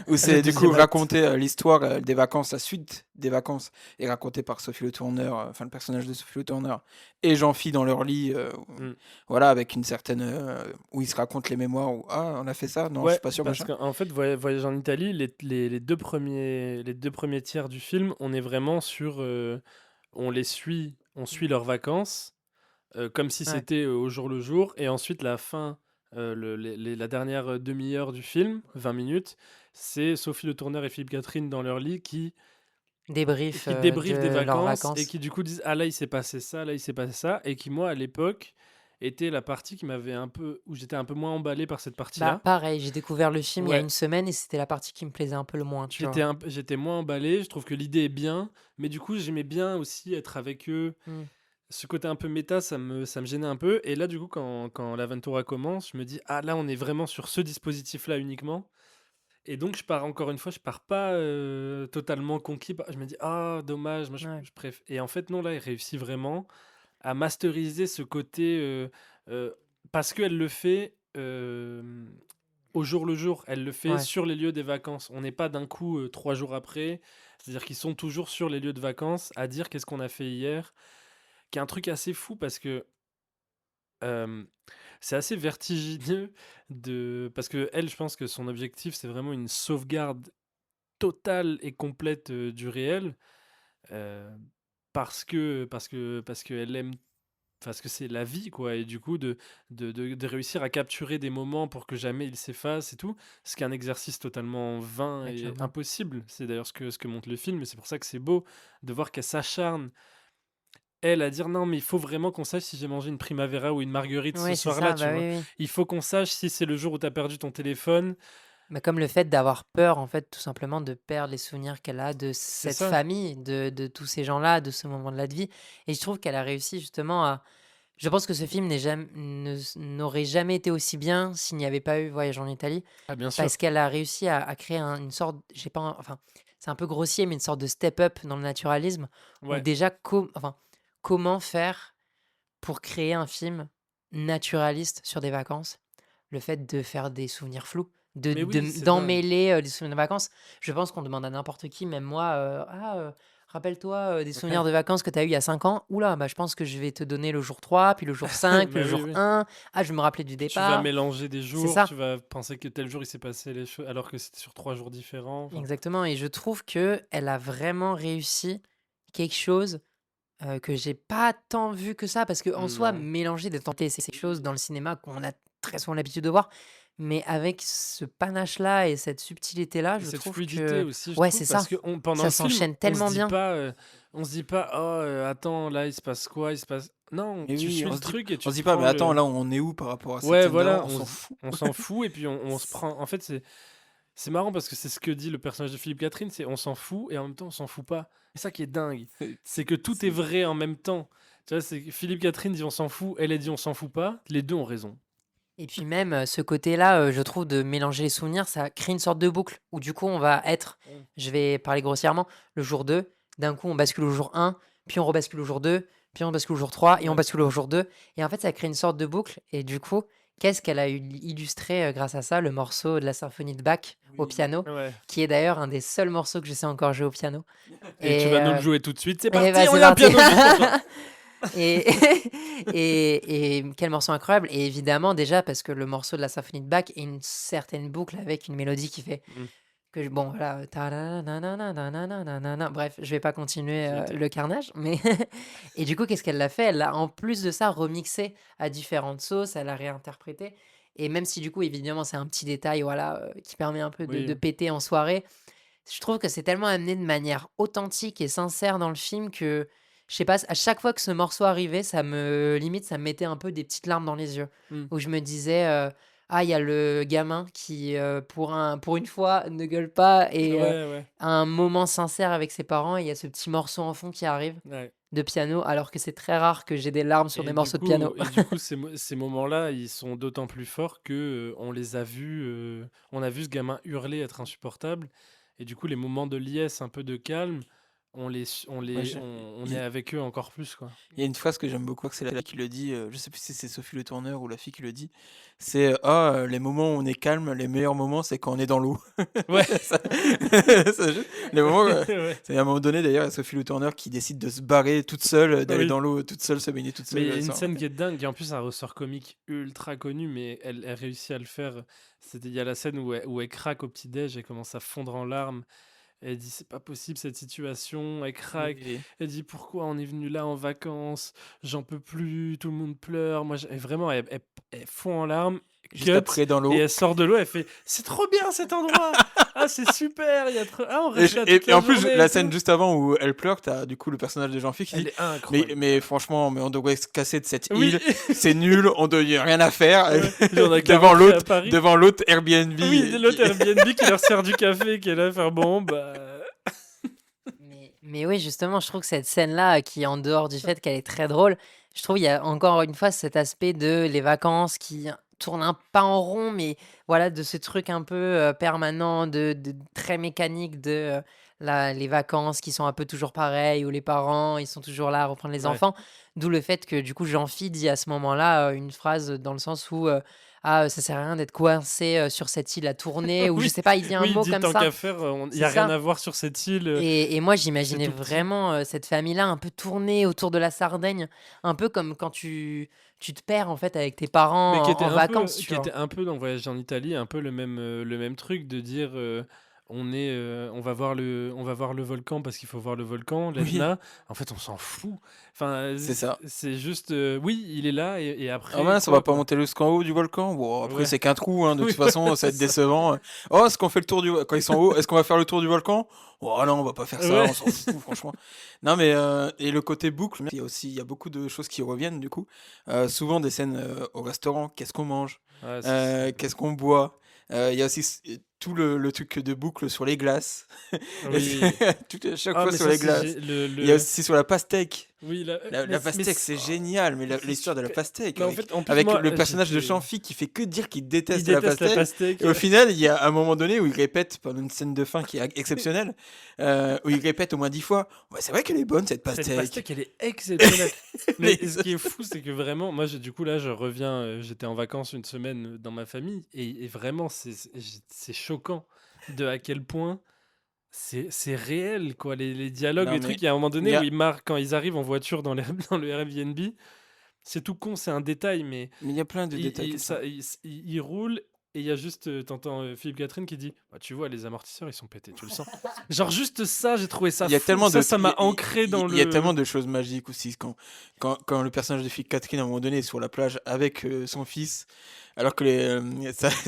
où c'est Le du coup deuxième acte. raconté l'histoire des vacances, la suite des vacances est racontée par Sophie Le Tourneur, enfin le personnage de Sophie Le Tourneur et Jean-Phi dans leur lit, Mm. voilà, avec une certaine, où ils se racontent les mémoires, où ah, on a fait ça, non, je suis Ouais, pas sûr, parce machin. qu'en fait, Voyage en Italie, les deux premiers tiers du film, on est vraiment sur. On suit leurs vacances, comme si Ouais. c'était au jour le jour. Et ensuite, la fin, la dernière demi-heure du film, 20 minutes, c'est Sophie Le Tourneur et Philippe Catherine dans leur lit Débrief qui débriefent des de leurs vacances et vacances. qui du coup disent ah là il s'est passé ça, là il s'est passé ça, et qui moi à l'époque était la partie qui m'avait où j'étais un peu moins emballé par cette Bah, partie-là. pareil, j'ai découvert le film il y a Ouais, une semaine et c'était la partie qui me plaisait un peu le moins, tu vois. j'étais moins emballé, je trouve que l'idée est bien, mais du coup j'aimais bien aussi être avec eux. Mm. Ce côté un peu méta, ça me gênait un peu. Et là, du coup, quand l'Aventura commence, je me dis, ah là, on est vraiment sur ce dispositif-là uniquement. Et donc, encore une fois, je pars pas totalement conquis. Je me dis, ah, dommage, moi, Ouais. je préfère. Et en fait, non, là, il réussit vraiment à masteriser ce côté parce qu'elle le fait au jour le jour. Elle le fait Ouais. sur les lieux des vacances. On n'est pas d'un coup 3 jours après. C'est-à-dire qu'ils sont toujours sur les lieux de vacances à dire qu'est-ce qu'on a fait hier. Qui est un truc assez fou parce que euh, c'est assez vertigineux parce que elle, je pense que son objectif, c'est vraiment une sauvegarde totale et complète du réel euh, parce que elle aime, parce que c'est la vie, quoi, et du coup de réussir à capturer des moments pour que jamais ils s'effacent et tout, ce qui est un exercice totalement vain Ouais, et clairement. impossible. C'est d'ailleurs ce que montre le film, et c'est pour ça que c'est beau de voir qu'elle s'acharne, elle, à dire non, mais il faut vraiment qu'on sache si j'ai mangé une Primavera ou une Marguerite ce Oui, c'est soir-là, ça, tu bah vois. oui, oui. Il faut qu'on sache si c'est le jour où tu as perdu ton téléphone. Bah, comme le fait d'avoir peur, en fait, tout simplement de perdre les souvenirs qu'elle a de C'est cette ça. famille, de tous ces gens-là, de ce moment-là de vie. Et je trouve qu'elle a réussi justement à. Je pense que ce film n'aurait jamais été aussi bien s'il n'y avait pas eu Voyage en Italie, Ah, bien parce sûr. qu'elle a réussi à créer une sorte, j'ai pas, enfin, c'est un peu grossier, mais une sorte de step-up dans le naturalisme, où Ouais. déjà, enfin, comment faire pour créer un film naturaliste sur des vacances, le fait de faire des souvenirs flous, Mais oui, c'est dingue. d'emmêler les souvenirs de vacances. Je pense qu'on demande à n'importe qui, même moi, rappelle-toi des souvenirs de vacances que tu as eu il y a 5 ans. Oula, bah, je pense que je vais te donner le jour 3, puis le jour 5, puis Bah le oui, jour oui. 1. Ah, je vais me rappeler du Tu vas départ. mélanger des C'est jours, ça. tu vas penser que tel jour il s'est passé les choses alors que c'était sur 3 jours différents. Enfin, Exactement. Et je trouve que elle a vraiment réussi quelque chose que j'ai pas tant vu que ça, parce qu'en soi, non. mélanger des tentés, c'est quelque chose dans le cinéma qu'on a très souvent l'habitude de voir. Mais avec ce panache-là et cette subtilité-là, Et je cette trouve fluidité que. aussi, je Ouais, trouve, c'est parce ça. que pendant Ça le film, s'enchaîne tellement bien. on se dit pas, oh, attends, là, il se passe quoi, il se passe. Non, Mais tu oui, suis on le se dit, truc et on tu se dit pas, prends mais attends, le. là, on est où par rapport à cette Ouais, scène d'avant? voilà, On s'en fout. on s'en fout et puis on se prend. En fait, c'est marrant parce que c'est ce que dit le personnage de Philippe Catherine, c'est on s'en fout et en même temps on s'en fout pas. C'est ça qui est dingue, c'est que tout est vrai en même temps. Tu vois, c'est que Philippe Catherine dit on s'en fout, elle a dit on s'en fout pas, les deux ont raison. Et puis même ce côté-là, je trouve, de mélanger les souvenirs, ça crée une sorte de boucle où du coup on va être, je vais parler grossièrement, le jour 2, d'un coup on bascule au jour 1, puis on rebascule au jour 2, puis on bascule au jour 3 et on Ouais. bascule au jour 2. Et en fait ça crée une sorte de boucle. Et du coup, qu'est-ce qu'elle a illustré grâce à ça? Le morceau de la symphonie de Bach au Oui. piano, Ouais. qui est d'ailleurs un des seuls morceaux que je sais encore jouer au piano. Et tu vas nous le jouer tout de suite. C'est Eh parti, bah, on c'est a un parti. piano juste pour toi. Et, et quel morceau incroyable. Et évidemment, déjà, parce que le morceau de la symphonie de Bach est une certaine boucle avec une mélodie qui fait Mm. que, bon, voilà. Bref, je vais pas continuer Qui était- le carnage. Mais et du coup, qu'est-ce qu'elle l'a fait? Elle l'a, en plus de ça, remixé à différentes sauces, elle l'a réinterprété. Et même si, du coup, évidemment, c'est un petit détail voilà, qui permet un peu de Oui. péter en soirée, je trouve que c'est tellement amené de manière authentique et sincère dans le film que, je sais pas, à chaque fois que ce morceau arrivait, ça me mettait un peu des petites larmes dans les yeux. Mm. Où je me disais, ah, il y a le gamin qui, pour une fois, ne gueule pas et Ouais. a un moment sincère avec ses parents. Et il y a ce petit morceau en fond qui arrive Ouais. de piano, alors que c'est très rare que j'ai des larmes sur Et des du morceaux de coup, piano. ces moments-là, ils sont d'autant plus forts que on les a vus. On a vu ce gamin hurler, être insupportable. Et du coup, les moments de liesse, un peu de calme, on Moi, on est avec eux encore plus, quoi. il y a une phrase que j'aime beaucoup, c'est la fille qui le dit, je sais plus si c'est Sophie Le Tourneur ou la fille qui le dit, c'est ah, les moments où on est calme, les meilleurs moments, c'est quand on est dans l'eau. Ouais. Les moments, Ouais. c'est à un moment donné d'ailleurs, il y a Sophie Le Tourneur qui décide de se barrer toute seule, d'aller Oui. dans l'eau toute seule, se baigner toute Mais il y seule. a une ça. scène qui est dingue, et en plus un ressort comique ultra connu, mais elle réussit à le faire. Il y a la scène où elle craque au petit-déj, elle commence à fondre en larmes. Elle dit c'est pas possible cette situation, elle craque. Oui. Elle dit pourquoi on est venu là en vacances, j'en peux plus, tout le monde pleure. Et vraiment, elle fond en larmes, Juste cut, après dans l'eau. et elle sort de l'eau, elle fait c'est trop bien cet endroit, ah c'est super, on Et, reste là et- toute et la en plus, journée la et scène tout. juste avant où elle pleure, t'as du coup le personnage de Jean-Philippe qui Elle dit est incroyable. mais franchement, mais on devrait se casser de cette Oui. île, c'est nul, on n'y a rien à faire. Ouais, il y en a devant 40 à l'autre, Paris. devant l'autre Airbnb. Oui, l'autre Airbnb qui leur sert du café, qui est là à faire bon, bah. Mais oui, justement, je trouve que cette scène-là, qui est en dehors du fait qu'elle est très drôle, je trouve il y a encore une fois cet aspect de les vacances qui tournent pas en rond, mais voilà, de ce truc un peu permanent, de très mécanique de les vacances qui sont un peu toujours pareilles, où les parents, ils sont toujours là à reprendre les Ouais. enfants. D'où le fait que du coup, Jean-Phi dit à ce moment-là une phrase dans le sens où ça sert à rien d'être coincé sur cette île à tourner, ou je Oui. sais pas, il dit un Oui, mot dit comme tant ça. qu'à faire, il C'est n'y a rien ça. à voir sur cette île. Et moi, j'imaginais tout petit. vraiment cette famille-là un peu tournée autour de la Sardaigne, un peu comme quand tu te perds en fait avec tes parents Mais qui était en un peu, vacances, tu qui vois. était un peu dans Voyage en Italie, un peu le même truc de dire on va voir le volcan parce qu'il faut voir le volcan, Oui. l'Etna. En fait, on s'en fout. Enfin, C'est ça. C'est juste oui, il est là et après. Ah mince, on quoi, va pas quoi. monter jusqu'en haut du volcan. Bon, après, Ouais. c'est qu'un trou, hein, de Oui. toute façon, ça va être décevant. Oh, est-ce qu'on fait le tour du. Quand ils sont en haut, est-ce qu'on va faire le tour du volcan? Oh non, on va pas faire ça, Ouais. on s'en fout, franchement. Non, mais. Et le côté boucle, il y a beaucoup de choses qui reviennent, du coup. Souvent des scènes au restaurant, qu'est-ce qu'on mange? Ouais, Qu'est-ce qu'on boit? Il y a aussi tout le truc de boucle sur les glaces. Oui. Chaque Ah, fois mais sur ça, les glaces. Il y a aussi sur la pastèque. Oui, La pastèque, c'est génial, mais l'histoire de la pastèque. Mais en fait, en plus, Avec moi, le personnage de j'étais- Champy qui fait que dire qu'il il déteste la déteste la pastèque. pastèque. Et au final, il y a un moment donné où il répète, pendant une scène de fin qui est exceptionnelle, où il répète au moins 10 fois ouais, c'est vrai qu'elle est bonne cette Cette pastèque. pastèque, elle est exceptionnelle. Mais Mais- ce qui est fou, c'est que vraiment, moi, du coup, là, je reviens, j'étais en vacances une semaine dans ma famille, et vraiment, c'est choquant de à quel point c'est réel, quoi. Les dialogues, Non, les mais trucs, il y a un moment il donné y a- où quand ils arrivent en voiture dans le Airbnb, c'est tout con, c'est un détail, mais Mais il y a plein de détails comme ça. il roule. Et il y a juste, t'entends Philippe Catherine qui dit bah, tu vois, les amortisseurs ils sont pétés, tu le sens. Genre, juste ça, j'ai trouvé ça Il y a fou. tellement Ça m'a ancré dans il y a le. tellement de choses magiques aussi quand le personnage de Philippe Catherine à un moment donné est sur la plage avec son fils alors que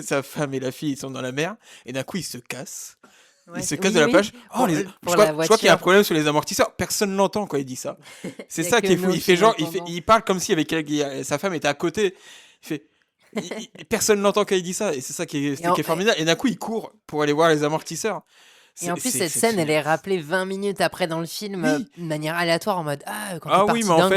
sa femme et la fille ils sont dans la mer et d'un coup ils se cassent. Ouais. Il se casse Oui, de la oui, plage. pour- Je pour crois, la je crois qu'il y a un voiture. problème sur les amortisseurs. Personne l'entend quand il dit ça. C'est Il y a ça que qui est fou. nous Il fait qui genre, l'entendons. il parle comme si sa femme était à côté. Il fait, personne l'entend quand il dit ça. Et c'est ça qui est formidable. Et d'un coup, il court pour aller voir les amortisseurs. Et en plus, C'est cette scène, elle exceptionnel. est rappelée 20 minutes après dans le film, Oui. de manière aléatoire, en mode quand Ah t'es oui, parti mais en d'un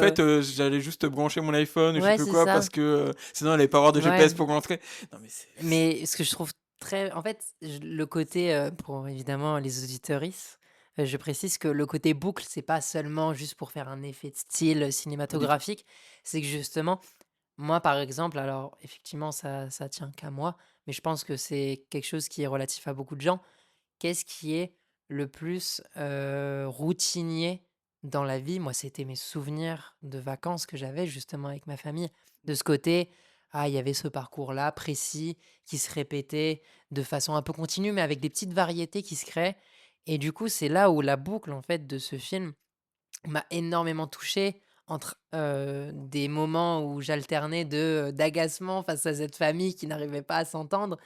fait, coup, j'allais juste brancher mon iPhone ou je sais Ouais, plus c'est quoi ça. parce que sinon, elle n'allait pas avoir de Ouais. GPS pour rentrer. Non, mais Mais ce que je trouve très. En fait, le côté, pour évidemment les auditeuristes, je précise que le côté boucle, c'est pas seulement juste pour faire un effet de style cinématographique, c'est que justement, moi par exemple, alors effectivement, ça tient qu'à moi, mais je pense que c'est quelque chose qui est relatif à beaucoup de gens. Qu'est-ce qui est le plus routinier dans la vie? Moi, c'était mes souvenirs de vacances que j'avais justement avec ma famille. De ce côté, il y avait ce parcours-là précis qui se répétait de façon un peu continue, mais avec des petites variétés qui se créent. Et du coup, c'est là où la boucle en fait de ce film m'a énormément touchée entre des moments où j'alternais d'agacement face à cette famille qui n'arrivait pas à s'entendre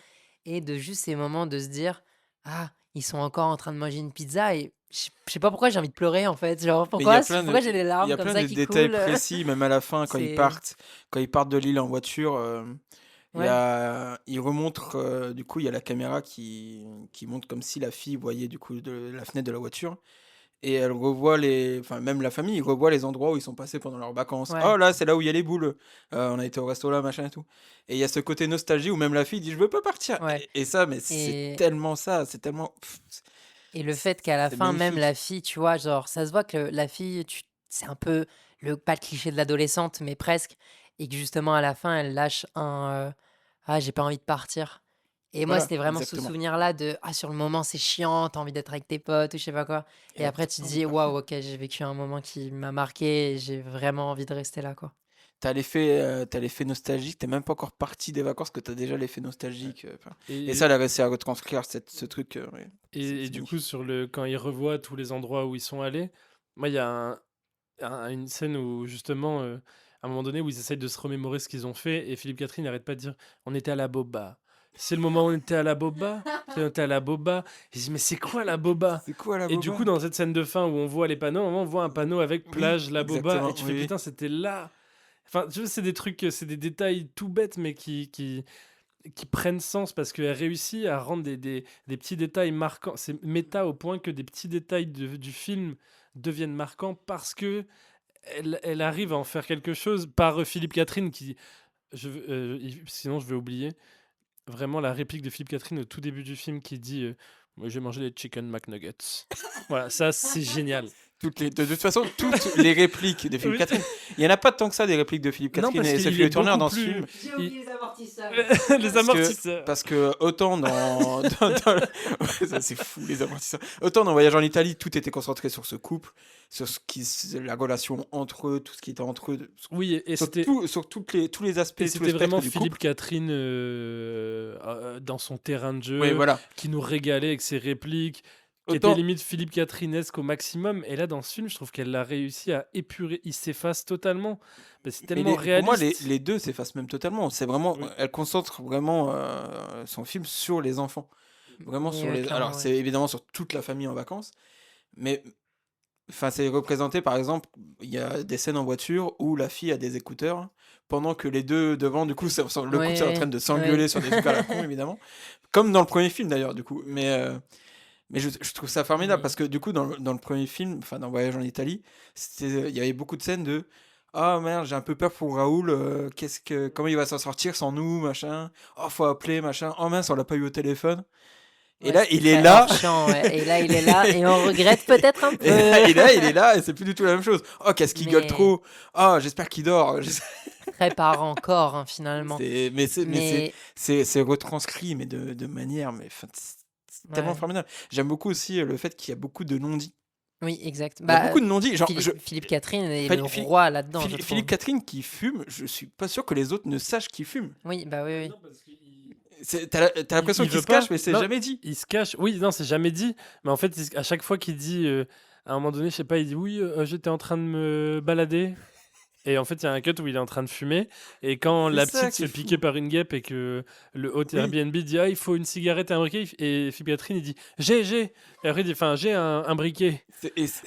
et de juste ces moments de se dire ah, ils sont encore en train de manger une pizza et je sais pas pourquoi j'ai envie de pleurer en fait. Genre, Mais il y a plein pourquoi j'ai les il y larmes a comme plein ça de qui détails coulent. précis, même à la fin, C'est. quand ils partent de l'île en voiture, Ouais. ils remontrent, du coup, il y a la caméra qui montre comme si la fille voyait du coup de la fenêtre de la voiture. Et elle revoit enfin même la famille, ils revoient les endroits où ils sont passés pendant leurs vacances. Ouais. Oh là, c'est là où il y a les boules. On a été au resto là, machin et tout. Et il y a ce côté nostalgie où même la fille dit je veux pas partir. Ouais. Et ça, mais c'est tellement ça, c'est tellement. Et le fait qu'à la c'est fin, même magnifique. la fille, tu vois, genre, ça se voit que la fille, c'est un peu pas le cliché de l'adolescente, mais presque. Et que justement, à la fin, elle lâche j'ai pas envie de partir. Et moi, Voilà, c'était vraiment ce exactement. souvenir-là de sur le moment, c'est chiant, t'as envie d'être avec tes potes ou je sais pas quoi. Et après, tu te dis, waouh, ok, j'ai vécu un moment qui m'a marqué et j'ai vraiment envie de rester là, quoi. T'as l'effet nostalgique, t'es même pas encore parti des vacances que t'as déjà l'effet nostalgique. Et ça, elle a réussi à retranscrire ce truc. Ouais. Et du coup, quand ils revoient tous les endroits où ils sont allés, moi, il y a une scène où, justement, à un moment donné, où ils essayent de se remémorer ce qu'ils ont fait, et Philippe Catherine n'arrête pas de dire on était à la Boba. C'est le moment où on était à la Boba. On était à la Boba. Et je dis mais c'est quoi la Boba? C'est quoi la Et du coup, dans cette scène de fin où on voit les panneaux, on voit un panneau avec plage, la Boba, exactement, et tu fais oui. putain, c'était là. Enfin, tu vois, c'est des trucs, c'est des détails tout bêtes, mais qui prennent sens parce qu'elle réussit à rendre des petits détails marquants. C'est méta au point que des petits détails du film deviennent marquants parce que elle arrive à en faire quelque chose par Philippe Catherine qui... sinon, je vais oublier. Vraiment, la réplique de Philippe Catherine au tout début du film qui dit moi, j'ai mangé des chicken McNuggets. Voilà, ça, c'est génial. De toute façon, toutes les répliques de Philippe Oui. Catherine, il n'y en a pas tant que ça des répliques de Philippe Non, Catherine parce et qu'il Sophie est Le Tourneur beaucoup dans ce plus- film. J'ai oublié les amortisseurs. Les amortisseurs. Parce que autant ouais, ça c'est fou les amortisseurs. Autant dans Voyage en Italie, tout était concentré sur ce couple, sur la relation entre eux, tout ce qui était entre eux, Oui, et sur c'était... tous les aspects, Et tout le c'était spectre vraiment du Philippe couple. Catherine dans son terrain de jeu, Oui, voilà. qui nous régalait avec ses répliques, qui Autant- était limite Philippe Catherinesque au maximum. Et là, dans ce film, je trouve qu'elle a réussi à épurer. Il s'efface totalement. Mais c'est Mais tellement pour moi, réaliste. les deux s'effacent même totalement. C'est vraiment, Oui. elle concentre vraiment son film sur les enfants. Vraiment Oui, sur oui, les. clairement, Alors, ouais. c'est évidemment sur toute la famille en vacances, mais enfin, c'est représenté, par exemple, il y a des scènes en voiture où la fille a des écouteurs, pendant que les deux devant, du coup, le couple c'est en train de Oui, s'engueuler oui. sur des trucs à la con, évidemment. Comme dans le premier film, d'ailleurs, du coup. Mais je trouve ça formidable parce que, du coup, dans le premier film, enfin, dans Voyage en Italie, il y avait beaucoup de scènes de ah merde, j'ai un peu peur pour Raoul, comment il va s'en sortir sans nous, machin. Oh, faut appeler, machin. Oh mince, on l'a pas eu au téléphone. Et Ouais, là, c'était il est très là. hors-champ, ouais. Et là, il est là, et on regrette peut-être un Et peu. là, il est là, et c'est plus du tout la même chose. Oh, qu'est-ce qu'il gueule Mais trop. Oh, j'espère qu'il dort. très parent encore, hein, finalement. Mais Mais c'est retranscrit, mais de manière, mais enfin, c'est tellement ouais, formidable. J'aime beaucoup aussi le fait qu'il y a beaucoup de non-dits. oui, exact. Il y a Bah, beaucoup de non-dits. Genre, Philippe Catherine est Phil- le Phil- roi là-dedans, je Philippe trouve. Catherine qui fume, je suis pas sûr que les autres ne sachent qu'il fume. Oui, bah oui, oui. Non, parce qu'il T'as l'impression il qu'il veut se cache, pas. mais c'est Non, jamais dit. il se cache. Oui, non, c'est jamais dit. Mais en fait, à chaque fois qu'il dit, à un moment donné, je sais pas, il dit oui, j'étais en train de me balader. Et en fait, il y a un cut où il est en train de fumer. Et quand C'est la ça petite qui se est fait fou. piquer par une guêpe et que le hôte Oui. Airbnb dit ah, il faut une cigarette et un briquet. Et Philippe Catherine, il dit j'ai. Et après, il dit enfin, j'ai un briquet.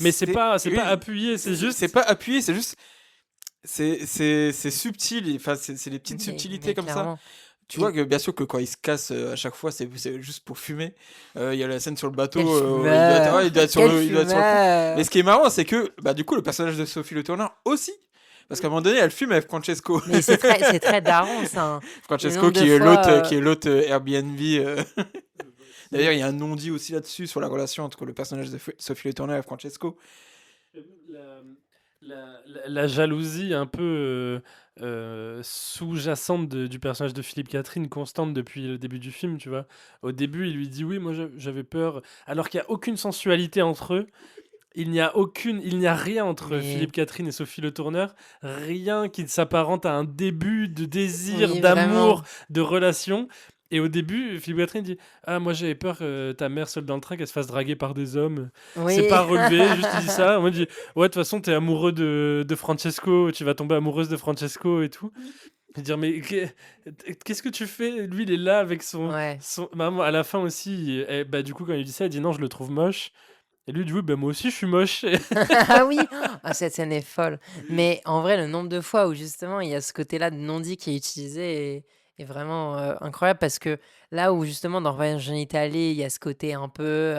Mais c'est pas oui, appuyé, c'est juste. c'est pas appuyé, c'est juste. C'est subtil, enfin, c'est les petites subtilités Mais comme ça. clairement. Tu vois Et que bien sûr que quand il se casse à chaque fois, c'est juste pour fumer. Il y a la scène sur le bateau, quel il doit être sur fumeur! le, Quel il doit être sur le pont. Mais fumeur! ce qui est marrant, c'est que bah, du coup, le personnage de Sophie Le Tourneur aussi. Parce qu'à un moment donné, elle fume avec Francesco. Mais c'est très daron, ça, hein. Le Francesco nombre de qui est fois, l'hôte Airbnb. D'ailleurs, il y a un non-dit aussi là-dessus sur la relation entre le personnage de Sophie Le Tourneur et Francesco. La jalousie un peu sous-jacente du personnage de Philippe Catherine, constante depuis le début du film, tu vois. Au début, il lui dit oui, moi j'avais peur, alors qu'il n'y a aucune sensualité entre eux. Il n'y a rien entre Mais Philippe Catherine et Sophie Le Tourneur, rien qui ne s'apparente à un début de désir, oui, d'amour, vraiment. de relation. Et au début, Philippe Catherine dit ah, moi j'avais peur que ta mère seule dans le train qu'elle se fasse draguer par des hommes. C'est Oui. pas relevé, juste il dit ça. Moi, je dis ouais, de toute façon, t'es amoureux de Francesco, tu vas tomber amoureuse de Francesco et tout. Je veux dire, mais qu'est-ce que tu fais? Lui, il est là avec Ouais. maman, à la fin aussi, bah, du coup, quand il dit ça, il dit non, je le trouve moche. Et lui, il dit oui, bah, moi aussi, je suis moche. Ah oui! Ah, cette scène est folle. Mais en vrai, le nombre de fois où justement il y a ce côté-là de non-dit qui est utilisé est vraiment incroyable parce que là où justement dans Voyage en Italie, il y a ce côté un peu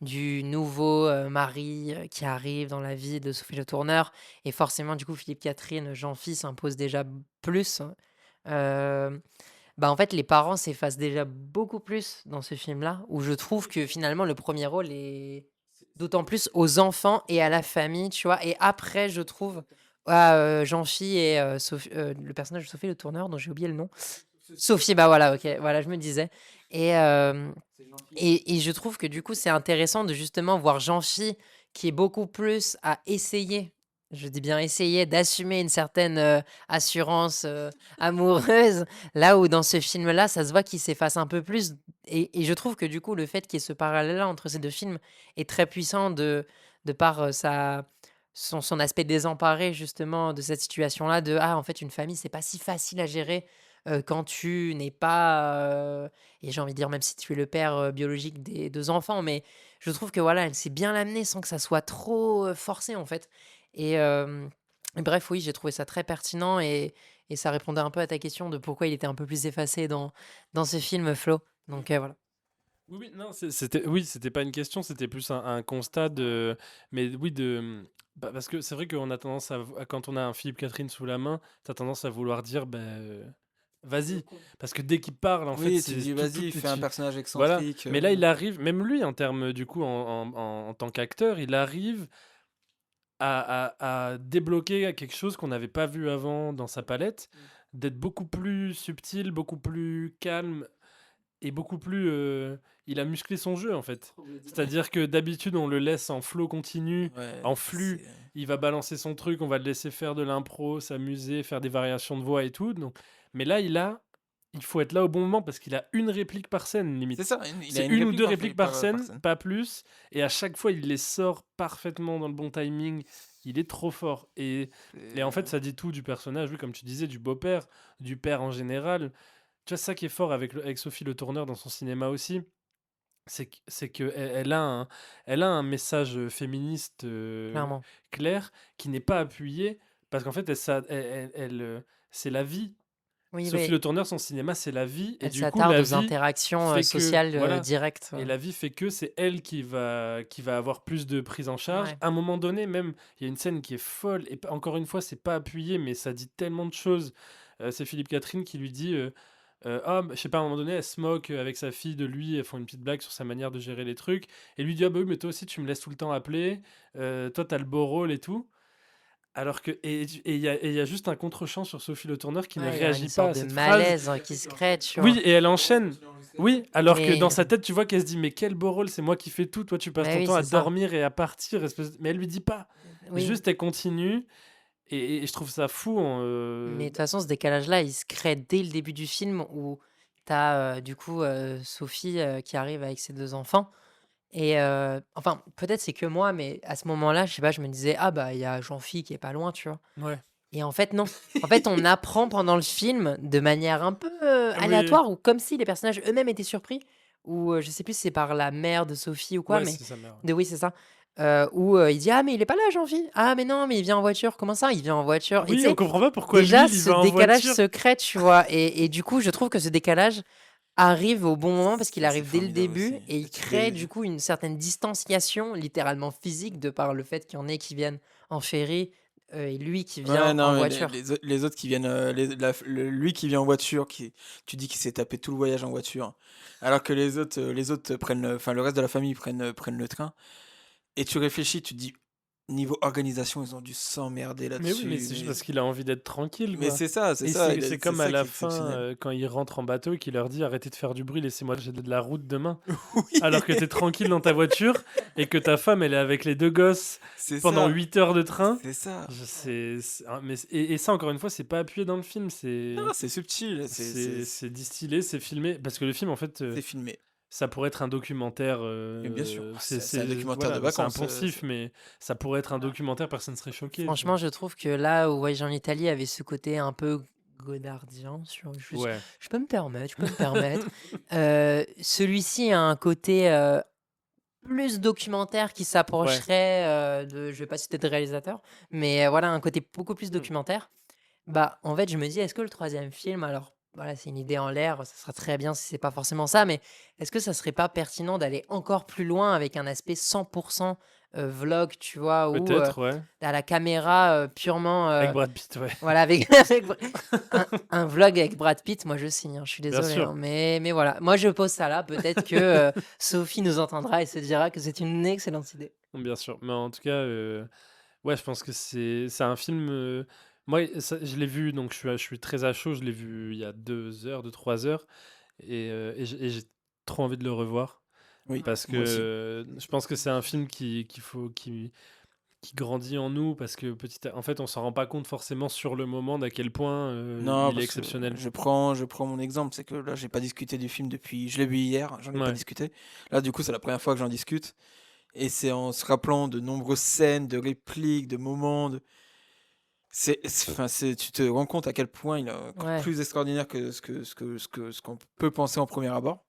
du nouveau mari qui arrive dans la vie de Sophie Le Tourneur et forcément du coup Philippe Catherine, Jean-Phi s'impose déjà plus. Euh, Bah en fait les parents s'effacent déjà beaucoup plus dans ce film-là où je trouve que finalement le premier rôle est d'autant plus aux enfants et à la famille, tu vois? Et après, je trouve, à, Jean-Phi et le personnage de Sophie Le Tourneur, dont j'ai oublié le nom. Sophie, bah, voilà, OK, voilà, je me disais et je trouve que, du coup, c'est intéressant de justement voir Jean-Phi qui est beaucoup plus à essayer, je dis bien essayer, d'assumer une certaine, assurance, amoureuse, là où dans ce film-là, ça se voit qu'il s'efface un peu plus et je trouve que, du coup, le fait qu'il y ait ce parallèle-là entre ces 2 films est très puissant de par, son aspect désemparé justement de cette situation-là de: «Ah en fait une famille c'est pas si facile à gérer, quand tu n'es pas, et j'ai envie de dire même si tu es le père, biologique des 2 enfants». Mais je trouve que voilà, elle sait bien l'amener sans que ça soit trop, forcé en fait et bref oui, j'ai trouvé ça très pertinent et ça répondait un peu à ta question de pourquoi il était un peu plus effacé dans ce film, Flo. Donc voilà. Oui, oui, non, c'était pas une question, c'était plus un constat mais oui, parce que c'est vrai qu'on a tendance quand on a un Philippe Catherine sous la main, t'as tendance à vouloir dire, bah, vas-y, parce que dès qu'il parle, en fait, Oui, tu c'est dis vas-y, fais un personnage voilà. excentrique. Mais là, il arrive, même lui, en termes, du coup, en tant qu'acteur, il arrive à débloquer quelque chose qu'on n'avait pas vu avant dans sa palette, d'être beaucoup plus subtil, beaucoup plus calme et beaucoup plus. Il a musclé son jeu en fait. C'est-à-dire que d'habitude, on le laisse en flow continu, Ouais, en flux. Il va balancer son truc, on va le laisser faire de l'impro, s'amuser, faire des variations de voix et tout. Donc... Mais là, il faut être là au bon moment parce qu'il a une réplique par scène, limite. c'est ça, il a C'est une une ou réplique deux répliques par par scène, scène. pas plus. Et à chaque fois, il les sort parfaitement dans le bon timing. Il est trop fort. Et en fait, ça dit tout du personnage, oui, comme tu disais, du beau-père, du père en général. Tu vois, c'est ça qui est fort avec Sophie Le Tourneur dans son cinéma aussi. c'est que elle a un message féministe Clairement. clair qui n'est pas appuyé parce qu'en fait, c'est la vie. Oui, Sophie mais Le Tourneur, son cinéma, c'est la vie. Et elle du coup, s'attarde la aux vie interactions fait que, sociales voilà, directes. et la vie fait que c'est elle qui va avoir plus de prise en charge. Ouais. À un moment donné, même, il y a une scène qui est folle. Et encore une fois, c'est pas appuyé, mais ça dit tellement de choses. C'est Philippe Catherine qui lui dit je sais pas, à un moment donné, elle se moque avec sa fille de lui. Elles font une petite blague sur sa manière de gérer les trucs. Et lui dit ah bah oui, mais toi aussi, tu me laisses tout le temps appeler. Toi, t'as le beau rôle et tout. Alors que et il y a juste un contre-champ sur Sophie Le Tourneur qui ne Ouais, il y a une réagit pas sorte à de cette phrase. malaise qui se crée, tu vois. Oui, et elle enchaîne. Oui, alors que Mais, dans sa tête, tu vois qu'elle se dit mais quel beau rôle, c'est moi qui fais tout. Toi, tu passes mais ton oui, temps à c'est ça. dormir et à partir. Mais elle lui dit pas. Oui. Juste, elle continue. Et je trouve ça fou. Mais de toute façon, ce décalage-là, il se crée dès le début du film où tu as du coup Sophie qui arrive avec ses 2 enfants. Et enfin, peut-être c'est que moi, mais à ce moment-là, je sais pas, je me disais, ah bah, il y a Jean-Phi qui est pas loin, tu vois. Ouais. Et en fait, non. En fait, on apprend pendant le film de manière un peu Oui. aléatoire, ou comme si les personnages eux-mêmes étaient surpris, ou je sais plus si c'est par la mère de Sophie ou quoi, Ouais, mais c'est sa mère. oui, c'est ça. Où il dit, ah, mais il est pas là, Jean-Phi. Ah, mais non, mais il vient en voiture. Comment ça, il vient en voiture? Et tu Oui, on sais, comprend pas pourquoi lui, déjà, il ce va en décalage voiture. se crée, tu vois. Et du coup, je trouve que ce décalage arrive au bon moment parce qu'il C'est arrive dès le formidable début aussi. et il Tu crée les- du coup une certaine distanciation, littéralement physique, de par le fait qu'il y en ait qui viennent en ferry et lui qui Ouais, vient non, en mais voiture. les autres qui viennent, lui qui vient en voiture, tu dis qu'il s'est tapé tout le voyage en voiture, alors que les autres prennent, enfin le reste de la famille prennent le train. Et tu réfléchis, tu te dis, niveau organisation, ils ont dû s'emmerder Mais oui, mais là-dessus. c'est juste parce qu'il a envie d'être tranquille, Mais quoi. c'est ça, c'est Et ça. c'est C'est comme à ça qui la est fin, exceptionnel. quand il rentre en bateau et qu'il leur dit arrêtez de faire du bruit, laissez-moi, j'ai de la route demain. Oui, Alors que t'es tranquille dans ta voiture et que ta femme, elle est avec les 2 gosses c'est pendant ça. 8 heures de train. C'est ça. Et ça, encore une fois, c'est pas appuyé dans le film. Non, c'est subtil. C'est distillé, c'est filmé. Parce que le film, en fait, C'est filmé. ça pourrait être un documentaire. Mais bien sûr, c'est c'est un documentaire de voilà, c'est un vacances. poncif, mais ça pourrait être un documentaire, personne ne serait choqué. Franchement, je trouve que là où Voyage en Italie avait ce côté un peu godardien, Ouais. je peux me permettre, celui-ci a un côté plus documentaire qui s'approcherait de, je vais pas citer de réalisateur, mais voilà, un côté beaucoup plus documentaire. Bah, en fait, je me dis, est-ce que le 3e film, alors voilà, c'est une idée en l'air, ça sera très bien si c'est pas forcément ça, mais est-ce que ça serait pas pertinent d'aller encore plus loin avec un aspect 100% vlog, tu vois, où Peut-être, ouais. à la caméra purement Avec Brad Pitt, ouais. voilà, avec un vlog avec Brad Pitt, moi je signe, hein, je suis Bien désolé, sûr. hein, mais voilà, moi je pose ça là, peut-être que Sophie nous entendra et se dira que c'est une excellente idée. Bien sûr. Mais en tout cas, ouais, je pense que c'est un film. Moi, je l'ai vu, donc je suis très à chaud. Je l'ai vu il y a 2 heures, 3 heures. Et j'ai trop envie de le revoir. Oui, Parce moi aussi. que je pense que c'est un film qui grandit en nous. Parce que en fait, on s'en rend pas compte forcément sur le moment d'à quel point Non, il est parce que exceptionnel. je prends mon exemple, c'est que là, j'ai pas discuté du film depuis. Je l'ai vu hier, j'en ai pas Ouais. discuté. Là, du coup, c'est la première fois que j'en discute. Et c'est en se rappelant de nombreuses scènes, de répliques, de moments. Tu te rends compte à quel point il est encore Ouais. plus extraordinaire que ce qu'on peut penser en premier abord.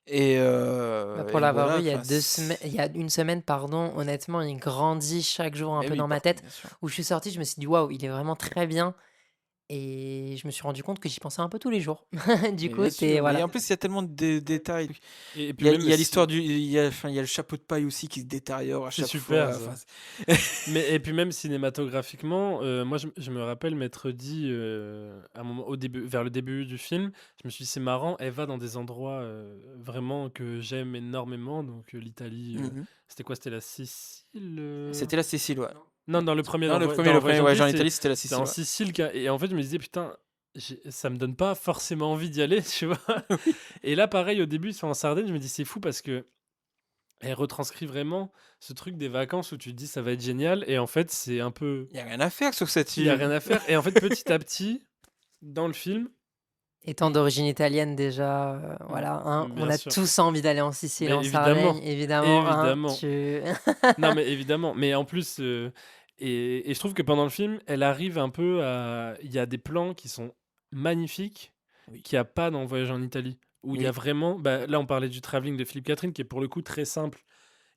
Et, Bah, pour et l'avoir voilà, vu il y a enfin, 2 semaines, il y a une semaine, pardon, honnêtement, il grandit chaque jour un eh peu oui, dans ma par tête. contre, bien sûr. Où je suis sortie, je me suis dit waouh, il est vraiment très bien. Et je me suis rendu compte que j'y pensais un peu tous les jours. Du Mais coup, bien c'est sûr, mais voilà. en plus, il y a tellement de détails. Et puis Il y a, même il y a si- l'histoire enfin, il y a le chapeau de paille aussi qui se détériore à C'est chaque super, fois. ça. Enfin, Et puis même cinématographiquement, moi je me rappelle m'être dit à un moment, vers le début du film, je me suis dit c'est marrant, elle va dans des endroits vraiment que j'aime énormément, donc l'Italie, mhm. c'était quoi? C'était la Sicile? C'était la Sicile, ouais. Non, dans le premier, Non, dans, le Voy- premier, dans Voyage en voyage en Italie, Italie, c'était la c'était en Sicile, ouais. Sicile, et en fait je me disais putain, ça me donne pas forcément envie d'y aller, tu vois. Et là pareil au début, sur en Sardaigne, je me dis c'est fou parce que elle retranscrit vraiment ce truc des vacances où tu te dis ça va être génial, et en fait c'est un peu... Il n'y a rien à faire sur cette Il y a île. rien à faire. Et en fait, petit à petit, dans le film, Étant d'origine italienne déjà, voilà, hein, on bien a sûr. tous envie d'aller en Sicile, Mais en évidemment, Sardaigne, évidemment, hein, évidemment. tu Non, mais évidemment. Mais en plus, et je trouve que pendant le film, elle arrive un peu à. Il y a des plans qui sont magnifiques Oui. qu'il n'y a pas dans Voyage en Italie. où il y a vraiment. Bah, là, on parlait du travelling de Philippe Catherine, qui est pour le coup très simple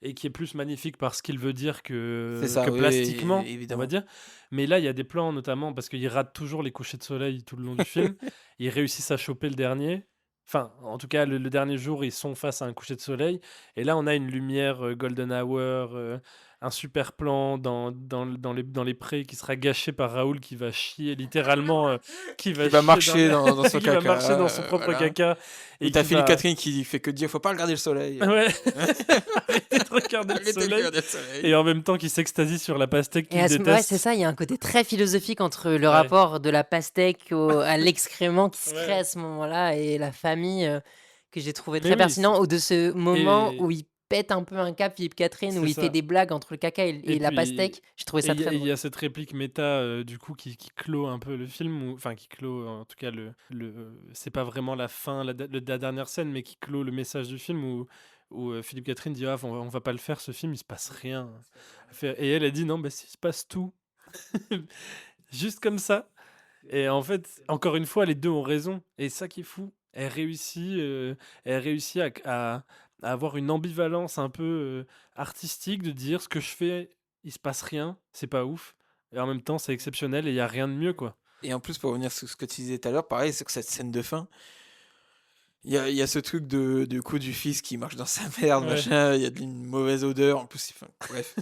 et qui est plus magnifique par ce qu'il veut dire C'est ça, que oui, plastiquement, on va évidemment. dire. Mais là, il y a des plans, notamment, parce qu'il rate toujours les couchers de soleil tout le long du film. Ils réussissent à choper le dernier. Enfin, en tout cas, le dernier jour, ils sont face à un coucher de soleil. Et là, on a une lumière golden hour, un super plan dans les prés qui sera gâché par Raoul qui va chier littéralement, qui va Il va chier marcher dans son qui va caca. marcher dans son propre Voilà. caca. Et Et t'as qui Philippe va... Catherine qui fait que dire faut pas regarder le soleil. Ouais, arrêtez de regarder le Arrêtez de soleil. regarder le soleil. Et en même temps, qui s'extasie sur la pastèque qu'il Ouais, c'est déteste. ça, il y a un côté très philosophique entre le Ouais. rapport de la pastèque à l'excrément qui se crée Ouais. à ce moment-là et la famille que j'ai trouvé Mais très oui, pertinent, ou de ce moment et où il pète un peu un cap, Philippe Catherine, où c'est il fait ça. des blagues entre le caca et Et la puis, pastèque. J'ai trouvé ça il y, très il y drôle. a cette réplique méta du coup qui clôt un peu le film, enfin qui clôt en tout cas c'est pas vraiment la fin, la dernière scène, mais qui clôt le message du film où Philippe Catherine dit on va pas le faire ce film, il se passe rien. Et elle dit non, bah si, il se passe tout. Juste comme ça. Et en fait, encore une fois, les deux ont raison. Et ça qui est fou, elle réussit à avoir une ambivalence un peu artistique de dire ce que je fais, il se passe rien, c'est pas ouf. Et en même temps, c'est exceptionnel et il y a rien de mieux, quoi. Et en plus, pour revenir sur ce que tu disais tout à l'heure, pareil, c'est que cette scène de fin, il y a ce truc du coup du fils qui marche dans sa merde, Ouais. machin, il y a une mauvaise odeur, en plus, enfin, bref.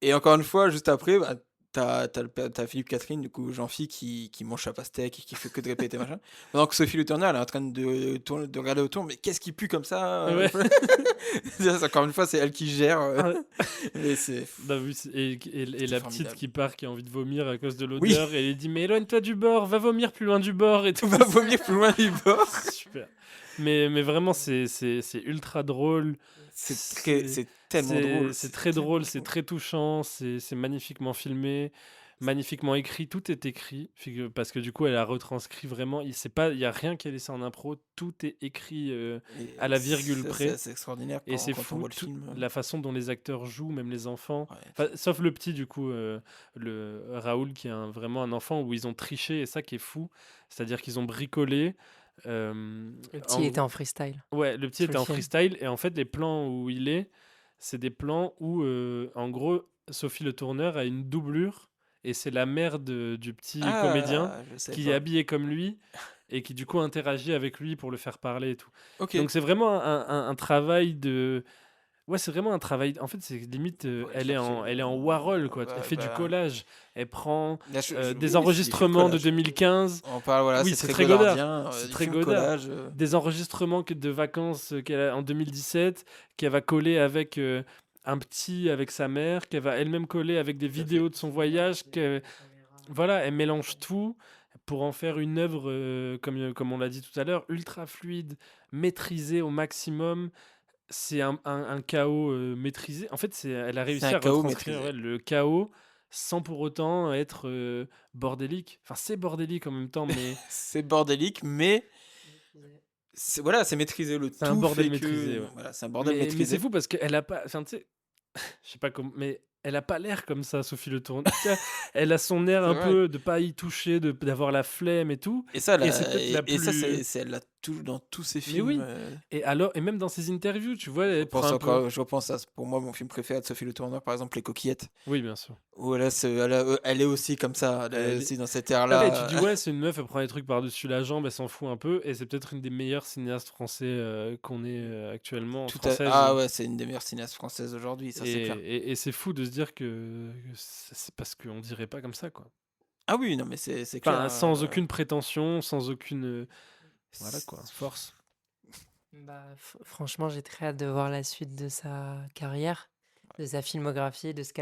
Et encore une fois, juste après, bah, t'as Philippe Catherine, du coup, Jean-Phi, qui mange sa pastèque et qui fait que de répéter, machin. Pendant que Sophie Le Turner, elle est en train de regarder autour, mais qu'est-ce qui pue comme ça Ouais. Encore une fois, c'est elle qui gère. Ouais. Mais c'est. Bah oui, et la petite formidable. qui part, qui a envie de vomir à cause de Oui. l'odeur, et elle dit mais éloigne-toi du bord, va vomir plus loin du bord et tout. On va vomir plus loin du bord. Super. Mais vraiment, c'est ultra drôle. C'est tellement drôle. C'est très drôle, c'est très touchant, c'est magnifiquement filmé, magnifiquement écrit. Tout est écrit, parce que du coup, elle a retranscrit vraiment. Il y a rien qui est laissé en impro. Tout est écrit à la virgule près. C'est extraordinaire Et c'est quand on fou, voit le film. la façon dont les acteurs jouent, même les enfants. Ouais. Enfin, sauf le petit, du coup, le Raoul, qui est vraiment un enfant où ils ont triché, et ça qui est fou. C'est-à-dire qu'ils ont bricolé. Le petit était en freestyle. Ouais, le petit Sur était le en film. freestyle. Et en fait, les plans où il est, c'est des plans où, en gros, Sophie Le Tourneur a une doublure. Et c'est la mère du petit comédien Je sais qui pas. est habillé comme lui et qui, du coup, interagit avec lui pour le faire parler et tout. Ok. Donc, c'est vraiment un travail de. Ouais, c'est vraiment un travail. En fait, c'est limite. Elle est en Warhol, quoi. Elle fait du collage. Elle prend Là, oui, des c'est enregistrements du de collage. 2015. On parle, voilà, Oui, c'est c'est très très Godard. godardien. C'est du très film Godard. collage. Des enregistrements de vacances qu'elle a en 2017, qu'elle va coller avec un petit, avec sa mère, qu'elle va elle-même coller avec des vidéos de son voyage. Voilà, elle mélange tout pour en faire une œuvre, comme on l'a dit tout à l'heure, ultra fluide, maîtrisée au maximum. C'est un chaos maîtrisé. En fait, elle a réussi un à chaos retranscrire maîtrisé. le chaos sans pour autant être bordélique. Enfin, c'est bordélique en même temps, mais C'est bordélique, mais voilà, c'est maîtrisé. Le c'est un tout bordel fait maîtrisé. que Ouais. voilà, c'est un bordel Mais maîtrisé. c'est fou parce qu'elle a pas. Enfin, tu sais, je sais pas comment. Mais elle a pas l'air comme ça, Sophie Le Tourneur. Elle a son air C'est un vrai. peu de pas y toucher, d'avoir la flemme et tout. Et ça, Et c'est peut-être la ça, plus- elle l'a toujours dans tous ses Mais films. oui. Et même dans ses interviews, tu vois, elle prend un peu. Je repense à, pour moi, mon film préféré de Sophie Le Tourneur, par exemple, Les Coquillettes, Oui, bien sûr. où elle est aussi comme ça, elle est Elle aussi dans cet Ouais, air-là. et tu dis, ouais, c'est une meuf, elle prend des trucs par-dessus la jambe, elle s'en fout un peu, et c'est peut-être une des meilleures cinéastes français qu'on ait actuellement, française. Ah ouais, c'est une des meilleures cinéastes françaises aujourd'hui, ça c'est clair. Et c'est fou de se dire que c'est parce qu'on dirait pas comme ça, quoi. Ah oui, non mais c'est Enfin, clair. sans aucune prétention, sans aucune. Voilà, quoi, force. Bah, franchement, j'ai très hâte de voir la suite de sa carrière, de sa filmographie, de ce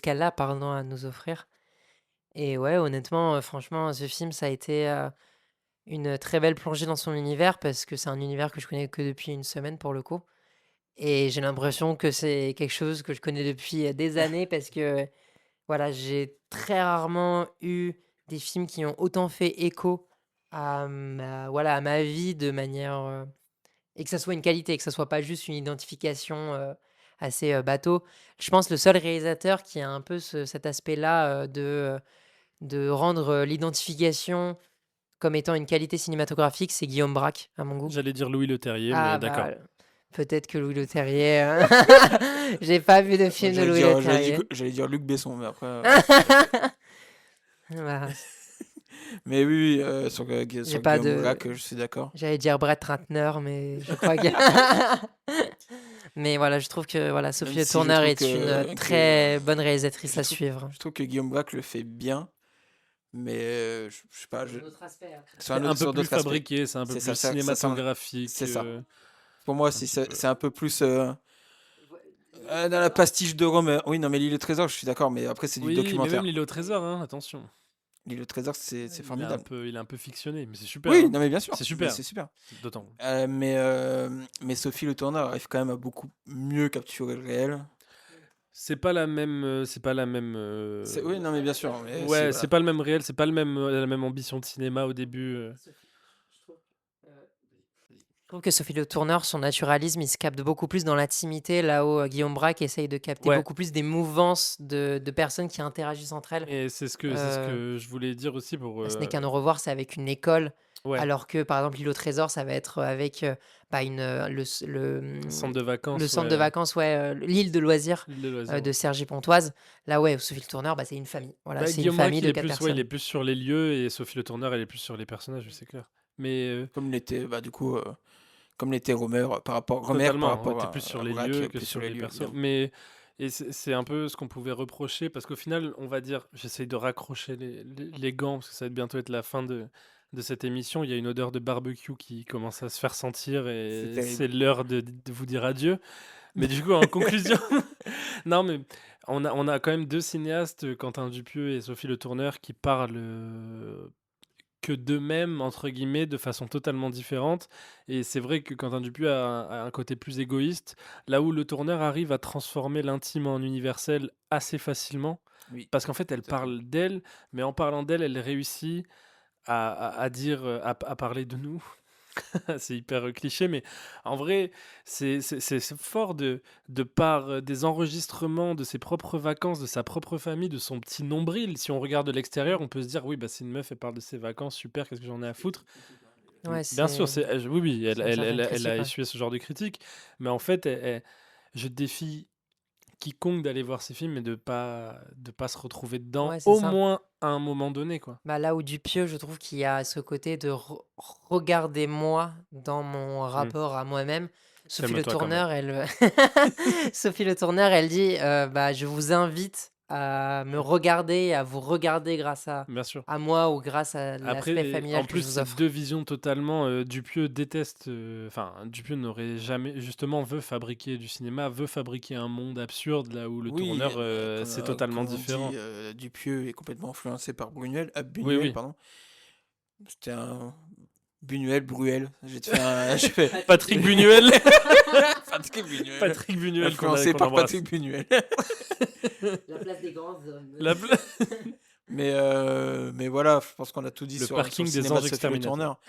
qu'elle a, pardon, à nous offrir. Et ouais, honnêtement, franchement, ce film, ça a été une très belle plongée dans son univers parce que c'est un univers que je connais que depuis une semaine pour le coup. Et j'ai l'impression que c'est quelque chose que je connais depuis des années parce que voilà, j'ai très rarement eu des films qui ont autant fait écho à ma vie de manière et que ça soit une qualité, que ça soit pas juste une identification assez bateau. Je pense le seul réalisateur qui a un peu cet aspect-là de rendre l'identification comme étant une qualité cinématographique, c'est Guillaume Braque, à mon goût. J'allais dire Louis Leterrier, Ah, mais d'accord. peut-être que Louis Leterrier. J'ai pas vu de film de Louis Leterrier. J'allais dire Luc Besson, mais après. Voilà. Mais oui, sur pas Guillaume de- Braque, je suis d'accord. J'allais dire Brett Ratner, mais je crois que. Mais voilà, je trouve que voilà, Sophie Même Le si je Tourneur trouve est que- une très bonne réalisatrice je à trouve- suivre. Je trouve que Guillaume Braque le fait bien, mais je sais pas. Autre aspect. Sur C'est un peu sur plus d'autres aspects. fabriqué, c'est un peu C'est plus ça, ça semble- cinématographique. c'est ça. euh, Pour moi, Un petit peu. c'est un peu plus dans la pastiche de Rome. Oui, non, mais l'île au trésor, je suis d'accord, mais après, c'est du Oui, mais documentaire. même l'île au trésor, hein, attention. L'île au trésor, c'est Il est formidable. il est un peu fictionné, mais c'est super. Oui, hein. non, mais bien sûr. C'est super. C'est super. D'autant. Mais Sophie Le Tourneur arrive quand même à beaucoup mieux capturer le réel. C'est pas la même. C'est pas la même. Oui, non, mais bien sûr. Mais Ouais, voilà. c'est pas le même réel, c'est pas la même ambition de cinéma au début. Je trouve que Sophie Le Tourneur, son naturalisme, il se capte beaucoup plus dans l'intimité, là où Guillaume Braque essaye de capter Ouais. beaucoup plus des mouvances de personnes qui interagissent entre elles. Et c'est ce que je voulais dire aussi pour. Ce n'est qu'un au revoir, c'est avec une école. Ouais. Alors que, par exemple, l'île au trésor, ça va être avec le Centre de vacances. le centre de vacances, l'île de loisirs L'île de loisirs. de Cergy-Pontoise. Là, ouais, Sophie Le Tourneur, c'est une famille. Voilà, Bah, c'est une Guillaume Braque, famille il de est 4 plus, personnes. il est plus sur les lieux et Sophie Le Tourneur, elle est plus sur les personnages, c'est clair. Mais Comme l'était, du coup, comme l'était Romer par rapport totalement, à t'es plus sur les Braque, lieux que plus sur les lieux, personnes. évidemment. Mais et c'est un peu ce qu'on pouvait reprocher parce qu'au final, on va dire, j'essaye de raccrocher les gants parce que ça va bientôt être la fin de cette émission. Il y a une odeur de barbecue qui commence à se faire sentir C'est et terrible. c'est l'heure de vous dire adieu. Mais du coup, en conclusion, non, mais on a quand même deux cinéastes, Quentin Dupieux et Sophie Le Tourneur, qui parlent que d'eux-mêmes, entre guillemets, de façon totalement différente. Et c'est vrai que Quentin Dupieux a un côté plus égoïste, là où Le Tourneur arrive à transformer l'intime en universel assez facilement. Oui. Parce qu'en fait, elle Tout à fait. parle d'elle, mais en parlant d'elle, elle réussit à dire, à parler de nous. C'est hyper cliché, mais en vrai, c'est fort de par des enregistrements de ses propres vacances, de sa propre famille, de son petit nombril. Si on regarde de l'extérieur, on peut se dire, oui, bah, c'est une meuf, elle parle de ses vacances, super, qu'est-ce que j'en ai à foutre. Ouais, Bien sûr, oui, c'est une certaine elle critique, a ouais. essuyé ce genre de critique, mais en fait, je défie quiconque d'aller voir ces films et de pas se retrouver dedans, Ouais, c'est au ça. moins à un moment donné, quoi. Là où Dupieux, je trouve qu'il y a ce côté de regarder moi dans mon rapport à moi-même. Sophie Le Calme-toi quand même. Tourneur, elle Sophie Le Tourneur, elle dit je vous invite à me regarder, à vous regarder grâce Bien sûr. à moi ou grâce à l'aspect Après, familial en que plus, je vous c'est offre. deux visions totalement. Dupieux déteste. Enfin, Dupieux n'aurait jamais. Justement, veut fabriquer du cinéma, veut fabriquer un monde absurde, là où Le Oui, Tourneur, comme, c'est totalement comme on différent. dit, Dupieux est complètement influencé par Buñuel. Oui, Buñuel, oui. pardon. C'était un Buñuel, Bruel. J'ai fait un. j'ai fait- Patrick Buñuel. Patrick Buñuel. Patrick Buñuel, Influencé qu'on par embrasse. Patrick Buñuel. La place des grands hommes. La pla- Mais voilà, je pense qu'on a tout dit Le sur parking le des cinéma anges de Sophie Le exterminateurs. Tourneur.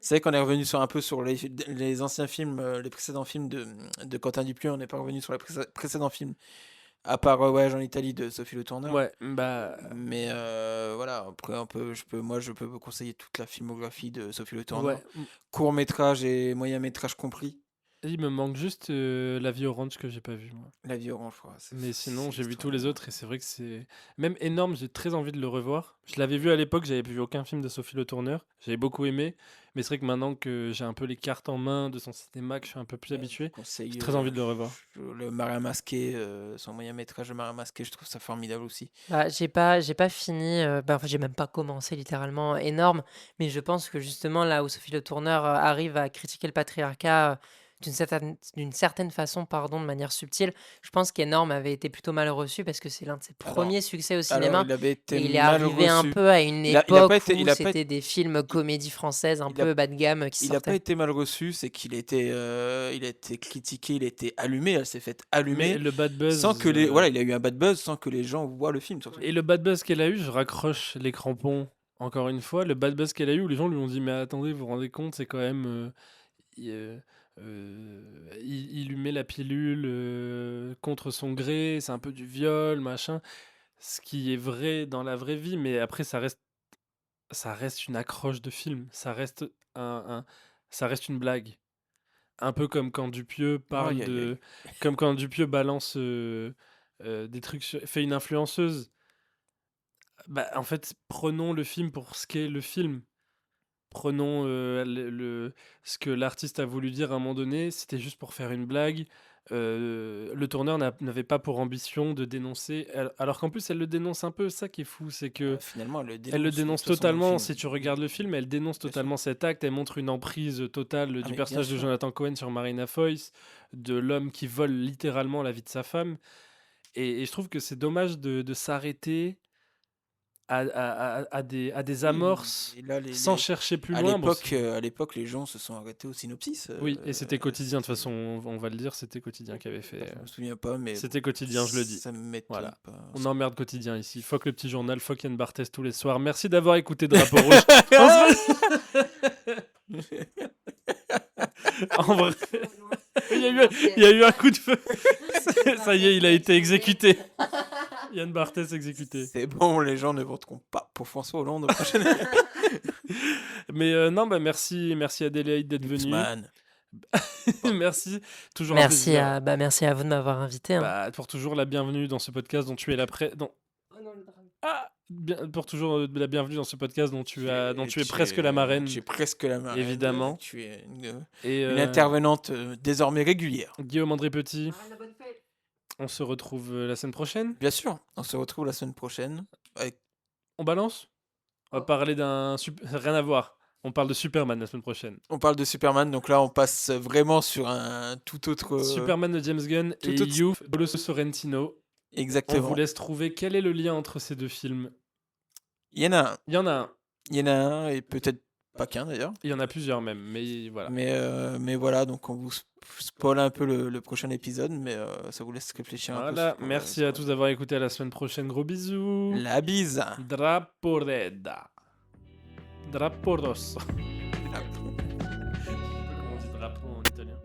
C'est vrai qu'on est revenu un peu sur les anciens films, les précédents films de Quentin Dupieux. On n'est pas revenu sur les précédents films, à part Voyage en Italie de Sophie Le Tourneur. Ouais, bah. Mais voilà, après je peux vous conseiller toute la filmographie de Sophie Le Tourneur, Ouais. court métrage et moyen métrage compris. Il me manque juste La Vie orange que j'ai pas vu, moi. La vie orange, je crois. Mais sinon, j'ai vu tous les autres et c'est vrai que c'est même énorme. J'ai très envie de le revoir. Je l'avais vu à l'époque, j'avais vu aucun film de Sophie Le Tourneur. J'avais beaucoup aimé. Mais c'est vrai que maintenant que j'ai un peu les cartes en main de son cinéma, que je suis un peu plus habitué, j'ai très envie de le revoir. Le Marin Masqué, son moyen métrage de Marin Masqué, je trouve ça formidable aussi. J'ai pas fini, enfin, j'ai même pas commencé littéralement énorme, mais je pense que justement là où Sophie Le Tourneur arrive à critiquer le patriarcat d'une certaine façon, pardon, de manière subtile, je pense qu'Énorme avait été plutôt mal reçu parce que c'est l'un de ses Alors- premiers succès au Alors, cinéma. il avait été Et il est mal arrivé un reçu. peu à une Il a époque pas été- où il a pas c'était des films comédies françaises un il a- peu bas de gamme qui Il n'a pas sortaient. été mal reçu, c'est qu'il il a été critiqué, il a été allumé, elle s'est faite Mais allumer, le bad buzz. sans que les, voilà, il a eu un bad buzz sans que les gens voient le film, surtout. Et le bad buzz qu'elle a eu, je raccroche les crampons encore une fois. Le bad buzz qu'elle a eu, où les gens lui ont dit, mais attendez, vous vous rendez compte, c'est quand même. Il lui met la pilule contre son gré, c'est un peu du viol, machin. Ce qui est vrai dans la vraie vie, mais après, ça reste ça reste une accroche de film. Ça reste une blague. Un peu comme quand Dupieux parle Aïe, aïe, aïe. comme quand Dupieux balance des trucs, fait une influenceuse. Bah, en fait, prenons le film pour ce qu'est le film. Prenons ce que l'artiste a voulu dire à un moment donné, c'était juste pour faire une blague. Le tourneur n'avait pas pour ambition de dénoncer, alors qu'en plus elle le dénonce un peu, ça qui est fou, c'est que Finalement, elle le elle le dénonce de dénonce toute façon dans le totalement, film. si tu regardes le film, elle dénonce Bien sûr. totalement cet acte, elle montre une emprise totale Ah, du mais personnage bien de sûr. Jonathan Cohen sur Marina Foïs, de l'homme qui vole littéralement la vie de sa femme. Et je trouve que c'est dommage de s'arrêter à des Oui, amorces et là, sans chercher plus loin. Bon, à l'époque, les gens se sont arrêtés au synopsis. oui, et c'était Quotidien, de toute c'était- façon, on va le dire, c'était Quotidien qui avait fait. Je me souviens pas, mais C'était Quotidien, je le dis. ça m'étonne Voilà. pas. On emmerde Quotidien ici. Fuck le petit journal, fuck Yann Barthès tous les soirs. Merci d'avoir écouté Drapeau Rouge. En vrai, il y a eu un coup de feu. Ça y est, il a été exécuté. Yann Barthès exécuté. C'est bon, les gens ne voteront pas pour François Hollande au prochain Mais non, bah merci Adélaïde d'être venue. X-Man. Merci, toujours un Merci plaisir. merci à vous de m'avoir invité. Hein. Bah, pour toujours la bienvenue dans ce podcast dont tu es pour toujours la bienvenue dans ce podcast dont tu es presque la marraine. Tu es presque la marraine. Évidemment. Tu es Et une intervenante désormais régulière. Guillaume André Petit, on se retrouve la semaine prochaine. Bien sûr, on se retrouve la semaine prochaine. Avec... On balance. On va parler rien à voir. On parle de Superman la semaine prochaine. On parle de Superman, donc là on passe vraiment sur un tout autre... Superman de James Gunn et You de Paolo Sorrentino. Exactement. On vous laisse trouver quel est le lien entre ces deux films. Il y en a un. Il y en a un. Il y en a un, et peut-être pas qu'un d'ailleurs. Il y en a plusieurs même, mais voilà. Mais voilà, donc on vous spoil un peu le prochain épisode, mais ça vous laisse réfléchir un peu. Voilà, merci à tous d'avoir écouté. À la semaine prochaine. Gros bisous. La bise. Drapo Redda. Drapo rosso. La- Je sais pas comment on dit drapeau en italien.